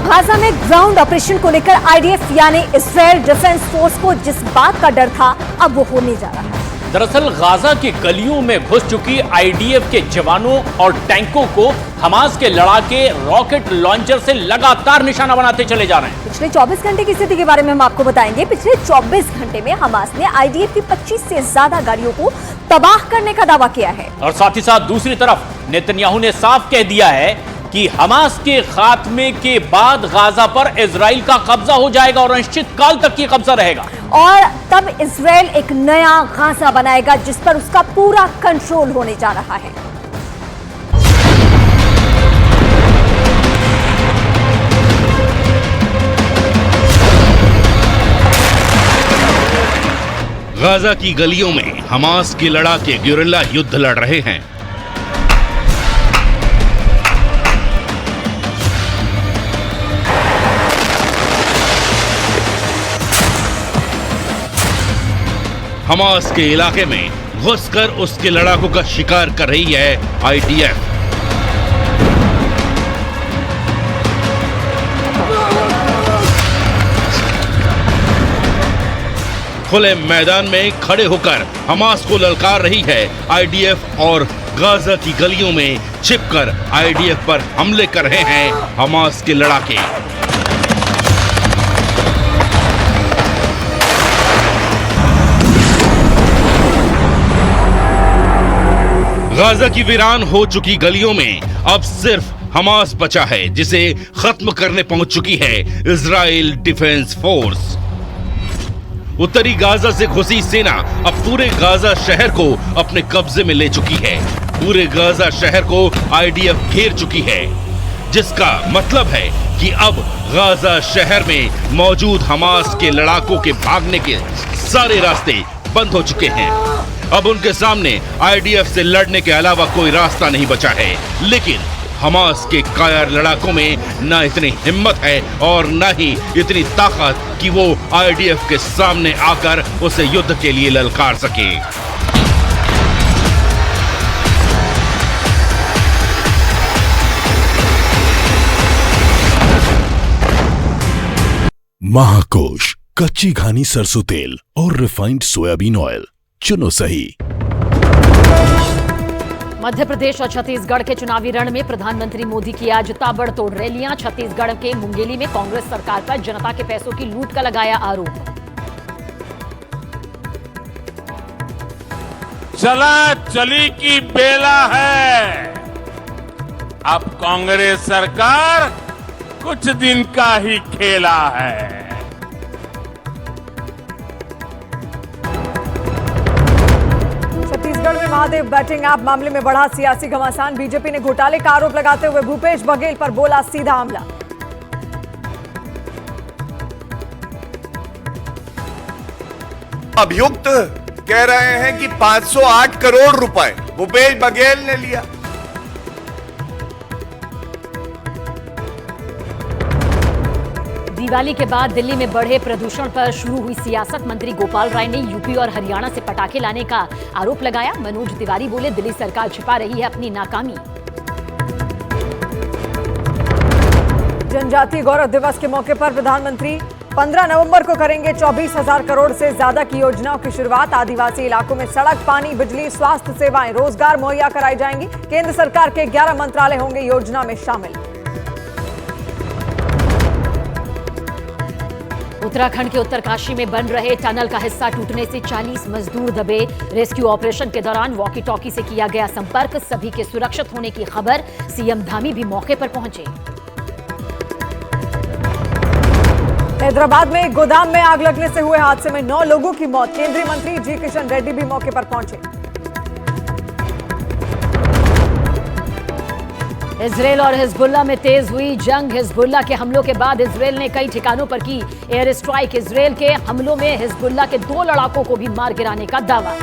Speaker 3: गाजा में ग्राउंड ऑपरेशन को लेकर आईडीएफ यानी इजराइल डिफेंस फोर्स को जिस बात का डर था अब वो होने जा रहा है।
Speaker 4: दरअसल गाजा की गलियों में घुस चुकी आईडीएफ के जवानों और टैंकों को हमास के लड़ाके रॉकेट लॉन्चर से लगातार निशाना बनाते चले जा रहे हैं।
Speaker 3: पिछले 24 घंटे की स्थिति के बारे में हम आपको बताएंगे। पिछले 24 घंटे में हमास ने आईडीएफ की 25 से ज्यादा गाड़ियों को तबाह करने का दावा किया है।
Speaker 4: और साथ ही साथ दूसरी तरफ नेतन्याहू ने साफ कह दिया है कि हमास के खात्मे के बाद गाजा पर इजराइल का कब्जा हो जाएगा और अनिश्चित काल तक ये कब्जा रहेगा
Speaker 3: और तब इजराइल एक नया गाजा बनाएगा जिस पर उसका पूरा कंट्रोल होने जा रहा है।
Speaker 4: गाजा की गलियों में हमास के लड़ाके गुरिल्ला युद्ध लड़ रहे हैं। हमास के इलाके में घुसकर उसके लड़ाकों का शिकार कर रही है आईडीएफ। खुले मैदान में खड़े होकर हमास को ललकार रही है आईडीएफ और गाजा की गलियों में छिपकर आईडीएफ पर हमले कर रहे हैं हमास के लड़ाके। गाजा की वीरान हो चुकी गलियों में अब सिर्फ हमास बचा है, जिसे खत्म करने पहुंच चुकी है इजराइल डिफेंस फोर्स। उत्तरी गाजा से घुसी सेना अब पूरे गाजा शहर को अपने कब्जे में ले चुकी है। पूरे गाजा शहर को आईडीएफ घेर चुकी है, जिसका मतलब है कि अब गाजा शहर में मौजूद हमास के लड़ाकों के भागने के सारे रास्ते बंद हो चुके हैं। अब उनके सामने आईडीएफ से लड़ने के अलावा कोई रास्ता नहीं बचा है। लेकिन हमास के कायर लड़ाकों में न इतनी हिम्मत है और न ही इतनी ताकत कि वो आईडीएफ के सामने आकर उसे युद्ध के लिए ललकार सके।
Speaker 14: महाकोश, कच्ची घानी सरसों तेल और रिफाइंड सोयाबीन ऑयल, चुनो सही।
Speaker 3: मध्य प्रदेश और छत्तीसगढ़ के चुनावी रण में प्रधानमंत्री मोदी की आज ताबड़तोड़ रैलियां। छत्तीसगढ़ के मुंगेली में कांग्रेस सरकार पर जनता के पैसों की लूट का लगाया आरोप।
Speaker 15: चला चली की बेला है। अब कांग्रेस सरकार कुछ दिन का ही खेला है।
Speaker 1: छत्तीसगढ़ में महादेव बैटिंग ऐप मामले में बढ़ा सियासी घमासान। बीजेपी ने घोटाले का आरोप लगाते हुए भूपेश बघेल पर बोला सीधा हमला।
Speaker 16: अभियुक्त कह रहे हैं कि 508 करोड़ रुपए भूपेश बघेल ने लिया।
Speaker 3: दिवाली के बाद दिल्ली में बढ़े प्रदूषण पर शुरू हुई सियासत। मंत्री गोपाल राय ने यूपी और हरियाणा से पटाखे लाने का आरोप लगाया। मनोज तिवारी बोले दिल्ली सरकार छिपा रही है अपनी नाकामी।
Speaker 1: जनजातीय गौरव दिवस के मौके पर प्रधानमंत्री 15 नवंबर को करेंगे 24,000 करोड़ से ज्यादा की योजनाओं की शुरुआत। आदिवासी इलाकों में सड़क, पानी, बिजली, स्वास्थ्य सेवाएं, रोजगार मुहैया कराई जाएंगी। केंद्र सरकार के 11 मंत्रालय होंगे योजना में शामिल।
Speaker 3: उत्तराखंड के उत्तरकाशी में बन रहे टनल का हिस्सा टूटने से 40 मजदूर दबे। रेस्क्यू ऑपरेशन के दौरान वॉकी टॉकी से किया गया संपर्क। सभी के सुरक्षित होने की खबर। सीएम धामी भी मौके पर पहुंचे।
Speaker 1: हैदराबाद में एक गोदाम में आग लगने से हुए हादसे में 9 लोगों की मौत। केंद्रीय मंत्री जी किशन रेड्डी भी मौके पर पहुंचे।
Speaker 3: इजरायल और हिजबुल्लाह में तेज हुई जंग। हिजबुल्लाह के हमलों के बाद इजरायल ने कई ठिकानों पर की एयर स्ट्राइक। इजरायल के हमलों में हिजबुल्लाह के 2 लड़ाकों को भी मार गिराने का दावा।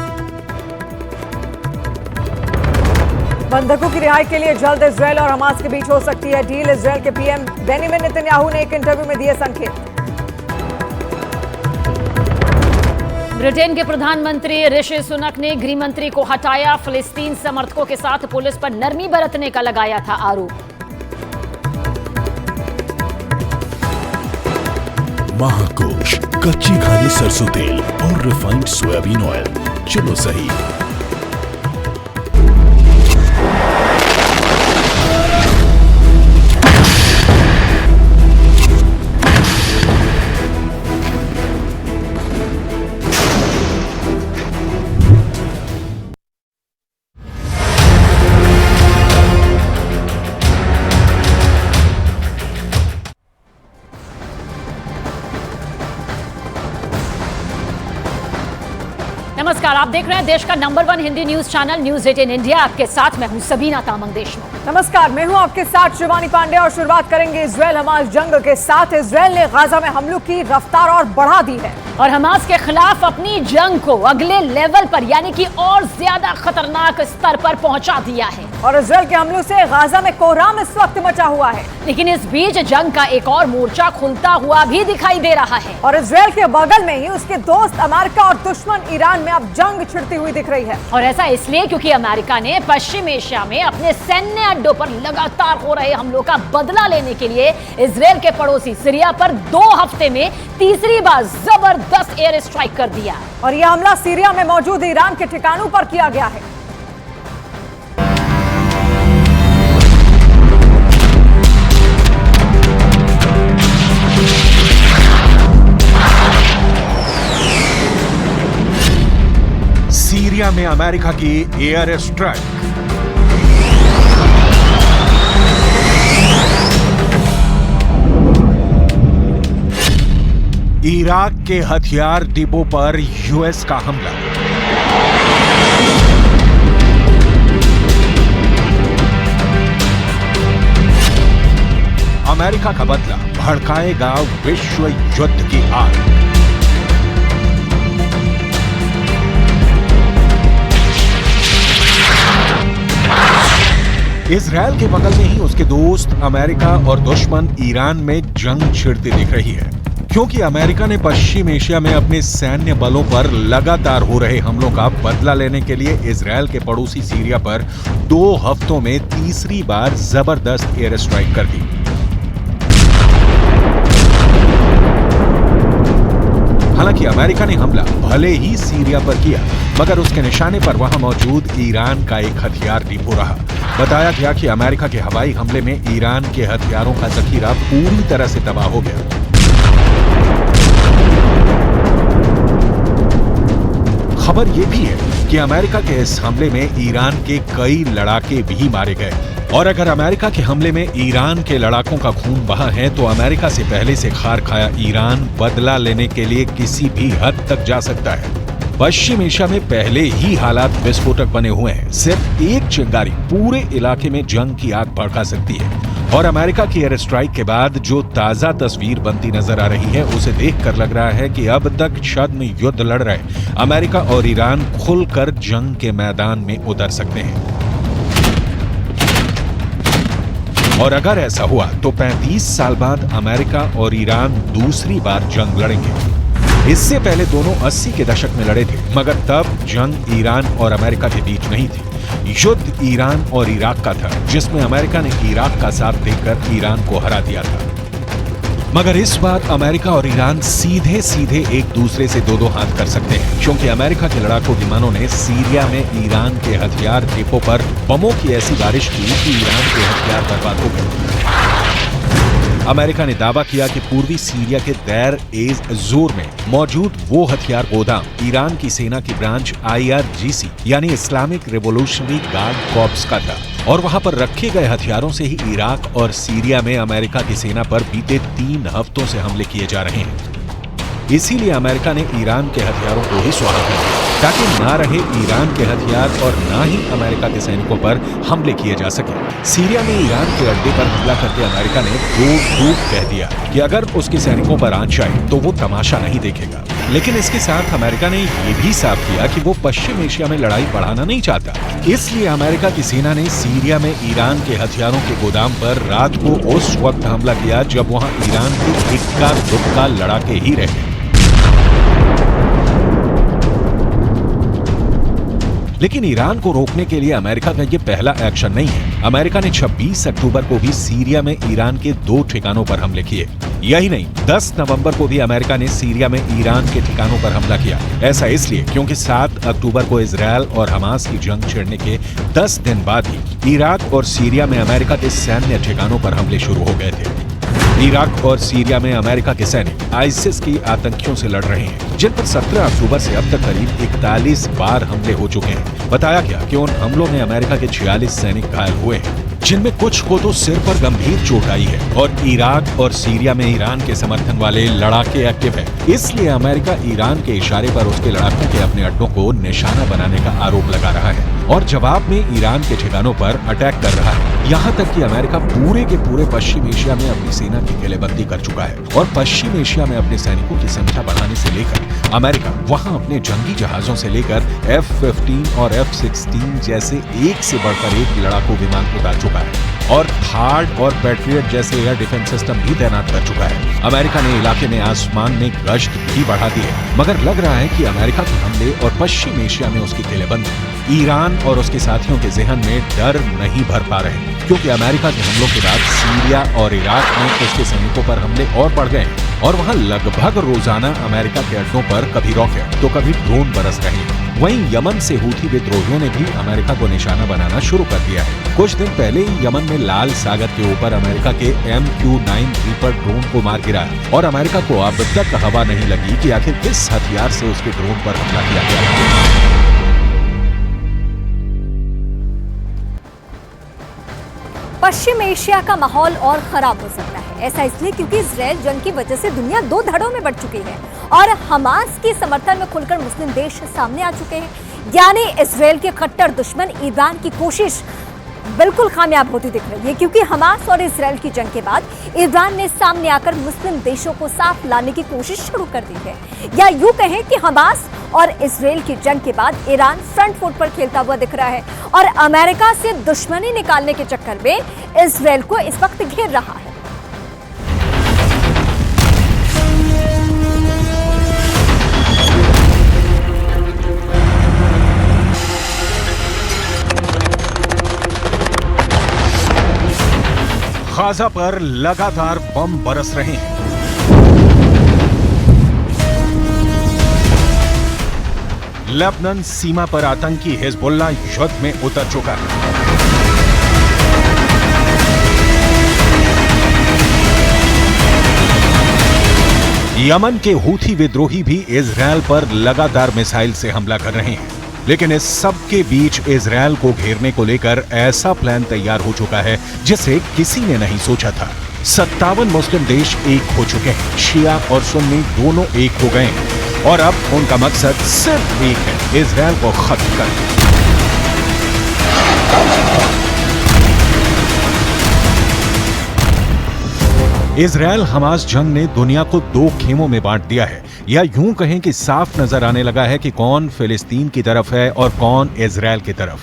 Speaker 1: बंधकों की रिहाई के लिए जल्द इजरायल और हमास के बीच हो सकती है डील। इजरायल के पीएम बेनियामिन नेतन्याहू ने एक इंटरव्यू में दिए संकेत।
Speaker 3: ब्रिटेन के प्रधानमंत्री ऋषि सुनक ने गृह मंत्री को हटाया। फिलिस्तीन समर्थकों के साथ पुलिस पर नरमी बरतने का लगाया था आरोप।
Speaker 14: महाकोश, कच्ची घानी सरसों तेल और रिफाइंड सोयाबीन ऑयल, चुनो सही।
Speaker 3: नमस्कार, आप देख रहे हैं देश का number 1 Hindi news channel news 18 India. आपके साथ मैं हूं सबीना तामंग देशमुख।
Speaker 1: नमस्कार, मैं हूं आपके साथ शिवानी पांडे और शुरुआत करेंगे इजराइल हमास जंग के साथ। इजराइल ने गाजा में हमलों की रफ्तार और बढ़ा दी है
Speaker 3: और हमास के खिलाफ अपनी जंग को अगले लेवल पर यानी कि और ज्यादा खतरनाक स्तर पर पहुंचा दिया है।
Speaker 1: और इजराइल के हमलों से गाजा में कोहराम इस वक्त मचा हुआ है।
Speaker 3: लेकिन इस बीच जंग का एक और मोर्चा खुलता हुआ भी दिखाई दे रहा है
Speaker 1: और इजराइल के बगल में ही उसके दोस्त अमेरिका और दुश्मन ईरान में अब जंग छिड़ती हुई दिख रही है।
Speaker 3: और ऐसा इसलिए क्योंकि अमेरिका ने पश्चिम एशिया में अपने सैन्य अड्डों पर लगातार हो रहे हमलों का बदला लेने के लिए इजराइल के पड़ोसी सीरिया पर 2 हफ्ते में तीसरी बार जबरदस्त एयर स्ट्राइक कर दिया।
Speaker 1: और यह हमला सीरिया में मौजूद ईरान के ठिकानों पर किया गया है।
Speaker 7: सीरिया में अमेरिका की एयर स्ट्राइक। इराक के हथियार डिपो पर यूएस का हमला। अमेरिका का बदला भड़काएगा विश्व युद्ध की आग। इजराइल के बगल में ही उसके दोस्त अमेरिका और दुश्मन ईरान में जंग छिड़ती दिख रही है, क्योंकि अमेरिका ने पश्चिम एशिया में अपने सैन्य बलों पर लगातार हो रहे हमलों का बदला लेने के लिए इजराइल के पड़ोसी सीरिया पर 2 हफ्तों में तीसरी बार जबरदस्त एयर स्ट्राइक कर दी। हालांकि अमेरिका ने हमला भले ही सीरिया पर किया, मगर उसके निशाने पर वहां मौजूद ईरान का एक हथियार डिपो रहा। बताया गया कि अमेरिका के हवाई हमले में ईरान के हथियारों का जखीरा पूरी तरह से तबाह हो गया। खबर यह भी है कि अमेरिका के इस हमले में ईरान के कई लड़ाके भी मारे गए। और अगर अमेरिका के हमले में ईरान के लड़ाकों का खून बहा है, तो अमेरिका से पहले से खार खाया ईरान बदला लेने के लिए किसी भी हद तक जा सकता है। पश्चिम एशिया में पहले ही हालात विस्फोटक बने हुए हैं। सिर्फ एक चिंगारी पूरे इलाके में जंग की आग भड़का सकती है। और अमेरिका की एयर स्ट्राइक के बाद जो ताजा तस्वीर बनती नजर आ रही है, उसे देखकर लग रहा है कि अब तक छद्म युद्ध लड़ रहे अमेरिका और ईरान खुलकर जंग के मैदान में उतर सकते हैं। और अगर ऐसा हुआ तो 35 साल बाद अमेरिका और ईरान दूसरी बार जंग लड़ेंगे। इससे पहले दोनों 80 के दशक में लड़े थे, मगर तब जंग ईरान और अमेरिका के बीच नहीं थी। युद्ध ईरान और इराक का था, जिसमें अमेरिका ने इराक का साथ देकर ईरान को हरा दिया था। मगर इस बार अमेरिका और ईरान सीधे सीधे एक दूसरे से 2-2 हाथ कर सकते हैं, क्योंकि अमेरिका के लड़ाकू विमानों ने सीरिया में ईरान के हथियार डिपो पर बमों की ऐसी बारिश की कि ईरान के हथियार बर्बाद हो गए। अमेरिका ने दावा किया कि पूर्वी सीरिया के दैर एज जोर में मौजूद वो हथियार गोदाम ईरान की सेना की ब्रांच IRGC यानी इस्लामिक रिवॉल्यूशनरी गार्ड कॉर्प्स का था, और वहां पर रखे गए हथियारों से ही इराक और सीरिया में अमेरिका की सेना पर बीते 3 हफ्तों से हमले किए जा रहे हैं। इसीलिए अमेरिका ने ईरान के हथियारों को ही स्वाहा कर दिया, ताकि ना रहे ईरान के हथियार और ना ही अमेरिका के सैनिकों पर हमले किए जा सके। सीरिया में ईरान के अड्डे पर हमला करके अमेरिका ने दो कह दिया कि अगर उसके सैनिकों पर आंच आए तो वो तमाशा नहीं देखेगा। लेकिन इसके साथ अमेरिका ने ये भी साफ किया कि वो पश्चिम एशिया में लड़ाई बढ़ाना नहीं चाहता। इसलिए अमेरिका की सेना ने सीरिया में ईरान के हथियारों के गोदाम पर रात को उस वक्त हमला किया जब वहां ईरान के इक्का दुक्का लड़ाके ही रहे। लेकिन ईरान को रोकने के लिए अमेरिका का ये पहला एक्शन नहीं है। अमेरिका ने 26 अक्टूबर को भी सीरिया में ईरान के 2 ठिकानों पर हमले किए। यही नहीं, 10 नवंबर को भी अमेरिका ने सीरिया में ईरान के ठिकानों पर हमला किया। ऐसा इसलिए क्योंकि 7 अक्टूबर को इजरायल और हमास की जंग छिड़ने के 10 दिन बाद ही इराक और सीरिया में अमेरिका के सैन्य ठिकानों पर हमले शुरू हो गए थे। इराक और सीरिया में अमेरिका के सैनिक आईसिस की आतंकियों से लड़ रहे हैं, जिन पर 17 अक्टूबर से अब तक करीब 41 बार हमले हो चुके हैं। बताया गया कि उन हमलों में अमेरिका के 46 सैनिक घायल हुए हैं, जिनमें कुछ को तो सिर पर गंभीर चोट आई है। और इराक और सीरिया में ईरान के समर्थन वाले लड़ाके एक्टिव हैं। इसलिए अमेरिका ईरान के इशारे पर उसके लड़ाकों के अपने अड्डों को निशाना बनाने का आरोप लगा रहा है और जवाब में ईरान के ठिकानों पर अटैक कर रहा है। यहाँ तक कि अमेरिका पूरे के पूरे पश्चिम एशिया में अपनी सेना की किलेबंदी कर चुका है और पश्चिम एशिया में अपने सैनिकों की संख्या बढ़ाने से लेकर अमेरिका वहाँ अपने जंगी जहाजों से लेकर F-15 और F-16 जैसे एक से बढ़कर एक लड़ाकू विमान उतार चुका है और थार्ड और पैट्रियट जैसे एयर डिफेंस सिस्टम भी तैनात कर चुका है। अमेरिका ने इलाके में आसमान में गश्त भी बढ़ा दी है, मगर लग रहा है कि अमेरिका के हमले और पश्चिम एशिया में उसकी किलेबंदी ईरान और उसके साथियों के जहन में डर नहीं भर पा रहे, क्योंकि अमेरिका के हमलों के बाद सीरिया और इराक में उसके सैनिकों पर हमले और बढ़ गए और वहां लगभग रोजाना अमेरिका के अड्डों पर कभी रॉकेट तो कभी ड्रोन बरस रहे हैं। वहीं यमन से हूथी विद्रोहियों ने भी अमेरिका को निशाना बनाना शुरू कर दिया है। कुछ दिन पहले ही यमन में लाल सागर के ऊपर अमेरिका के MQ-9 रीपर ड्रोन को मार गिराया और अमेरिका को अब तक हवा नहीं लगी कि आखिर किस हथियार से उसके ड्रोन पर हमला किया गया।
Speaker 2: पश्चिम एशिया का माहौल और खराब हो सकता है। ऐसा इसलिए क्योंकि इजराइल जंग की वजह से दुनिया दो धड़ों में बढ़ चुकी है और हमास के समर्थन में खुलकर मुस्लिम देश सामने आ चुके हैं। यानी इजराइल के कट्टर दुश्मन ईरान की कोशिश बिल्कुल कामयाब होती दिख रही है, क्योंकि हमास और इजराइल की जंग के बाद ईरान ने सामने आकर मुस्लिम देशों को साथ लाने की कोशिश शुरू कर दी है। या यूं कहें कि हमास और इजराइल की जंग के बाद ईरान फ्रंट फुट पर खेलता हुआ दिख रहा है और अमेरिका से दुश्मनी निकालने के चक्कर में इजराइल को इस वक्त घेर रहा है।
Speaker 7: गाजा पर लगातार बम बरस रहे हैं। लेबनान सीमा पर आतंकी हिजबुल्लाह युद्ध में उतर चुका है। यमन के हूथी विद्रोही भी इजरायल पर लगातार मिसाइल से हमला कर रहे हैं, लेकिन इस सब के बीच इजरायल को घेरने को लेकर ऐसा प्लान तैयार हो चुका है जिसे किसी ने नहीं सोचा था। 57 मुस्लिम देश एक हो चुके हैं, शिया और सुन्नी दोनों एक हो गए हैं और अब उनका मकसद सिर्फ एक है, इजरायल को खत्म करना। इजरायल हमास जंग ने दुनिया को दो खेमों में बांट दिया है, या यूं कहें कि साफ नजर आने लगा है कि कौन फिलिस्तीन की तरफ है और कौन इजरायल की तरफ।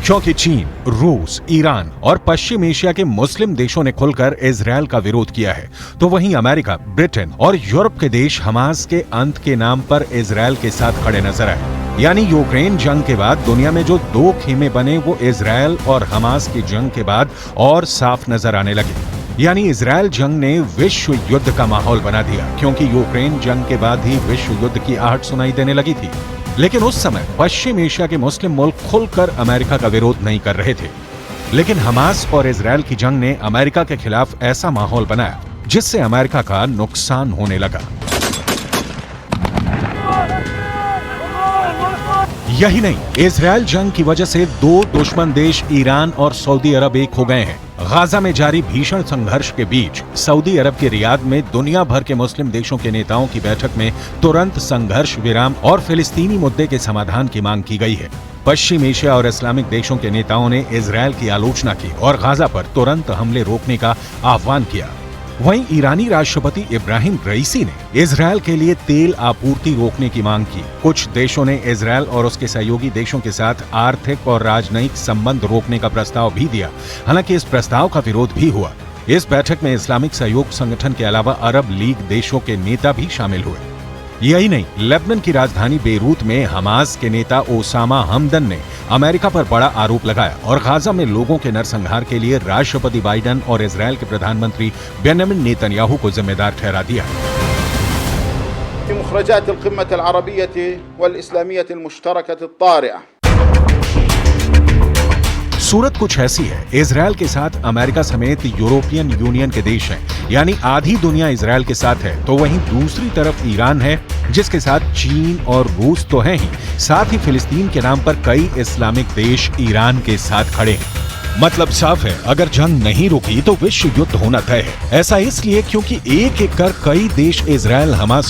Speaker 7: क्योंकि चीन, रूस, ईरान और पश्चिम एशिया के मुस्लिम देशों ने खुलकर इजरायल का विरोध किया है, तो वहीं अमेरिका, ब्रिटेन और यूरोप के देश हमास के अंत के नाम पर इजरायल के साथ खड़े नजर आए। यानी यूक्रेन जंग के बाद दुनिया में जो दो खेमे बने वो इजरायल और हमास की जंग के बाद और साफ नजर आने लगे। यानी इजरायल जंग ने विश्व युद्ध का माहौल बना दिया, क्योंकि यूक्रेन जंग के बाद ही विश्व युद्ध की आहट सुनाई देने लगी थी। लेकिन उस समय पश्चिम एशिया के मुस्लिम मुल्क खुलकर अमेरिका का विरोध नहीं कर रहे थे। लेकिन हमास और इजरायल की जंग ने अमेरिका के खिलाफ ऐसा माहौल बनाया जिससे अमेरिका का नुकसान होने लगा। यही नहीं, इजरायल जंग की वजह से दो दुश्मन देश ईरान और सऊदी अरब एक हो गए हैं। गाजा में जारी भीषण संघर्ष के बीच सऊदी अरब के रियाद में दुनिया भर के मुस्लिम देशों के नेताओं की बैठक में तुरंत संघर्ष विराम और फिलिस्तीनी मुद्दे के समाधान की मांग की गई है। पश्चिम एशिया और इस्लामिक देशों के नेताओं ने इजरायल की आलोचना की और गाजा पर तुरंत हमले रोकने का आह्वान किया। वहीं ईरानी राष्ट्रपति इब्राहिम रईसी ने इजरायल के लिए तेल आपूर्ति रोकने की मांग की। कुछ देशों ने इजरायल और उसके सहयोगी देशों के साथ आर्थिक और राजनयिक संबंध रोकने का प्रस्ताव भी दिया। हालांकि इस प्रस्ताव का विरोध भी हुआ। इस बैठक में इस्लामिक सहयोग संगठन के अलावा अरब लीग देशों के नेता भी शामिल हुए। यही नहीं, लेबनान की राजधानी बेरूत में हमास के नेता ओसामा हमदन ने अमेरिका पर बड़ा आरोप लगाया और गाजा में लोगों के नरसंहार के लिए राष्ट्रपति बाइडेन और इजरायल के प्रधानमंत्री बेंजामिन नेतन्याहू को जिम्मेदार ठहरा दिया। सूरत कुछ ऐसी है, इजराइल के साथ अमेरिका समेत यूरोपियन यूनियन के देश हैं, यानी आधी दुनिया इजराइल के साथ है, तो वहीं दूसरी तरफ ईरान है जिसके साथ चीन और रूस तो हैं ही, साथ ही फिलिस्तीन के नाम पर कई इस्लामिक देश ईरान के साथ खड़े हैं। मतलब साफ है, अगर जंग नहीं रुकी तो विश्व युद्ध होना तय है। ऐसा इसलिए क्योंकि एक एक कर कई देश इजराइल हमास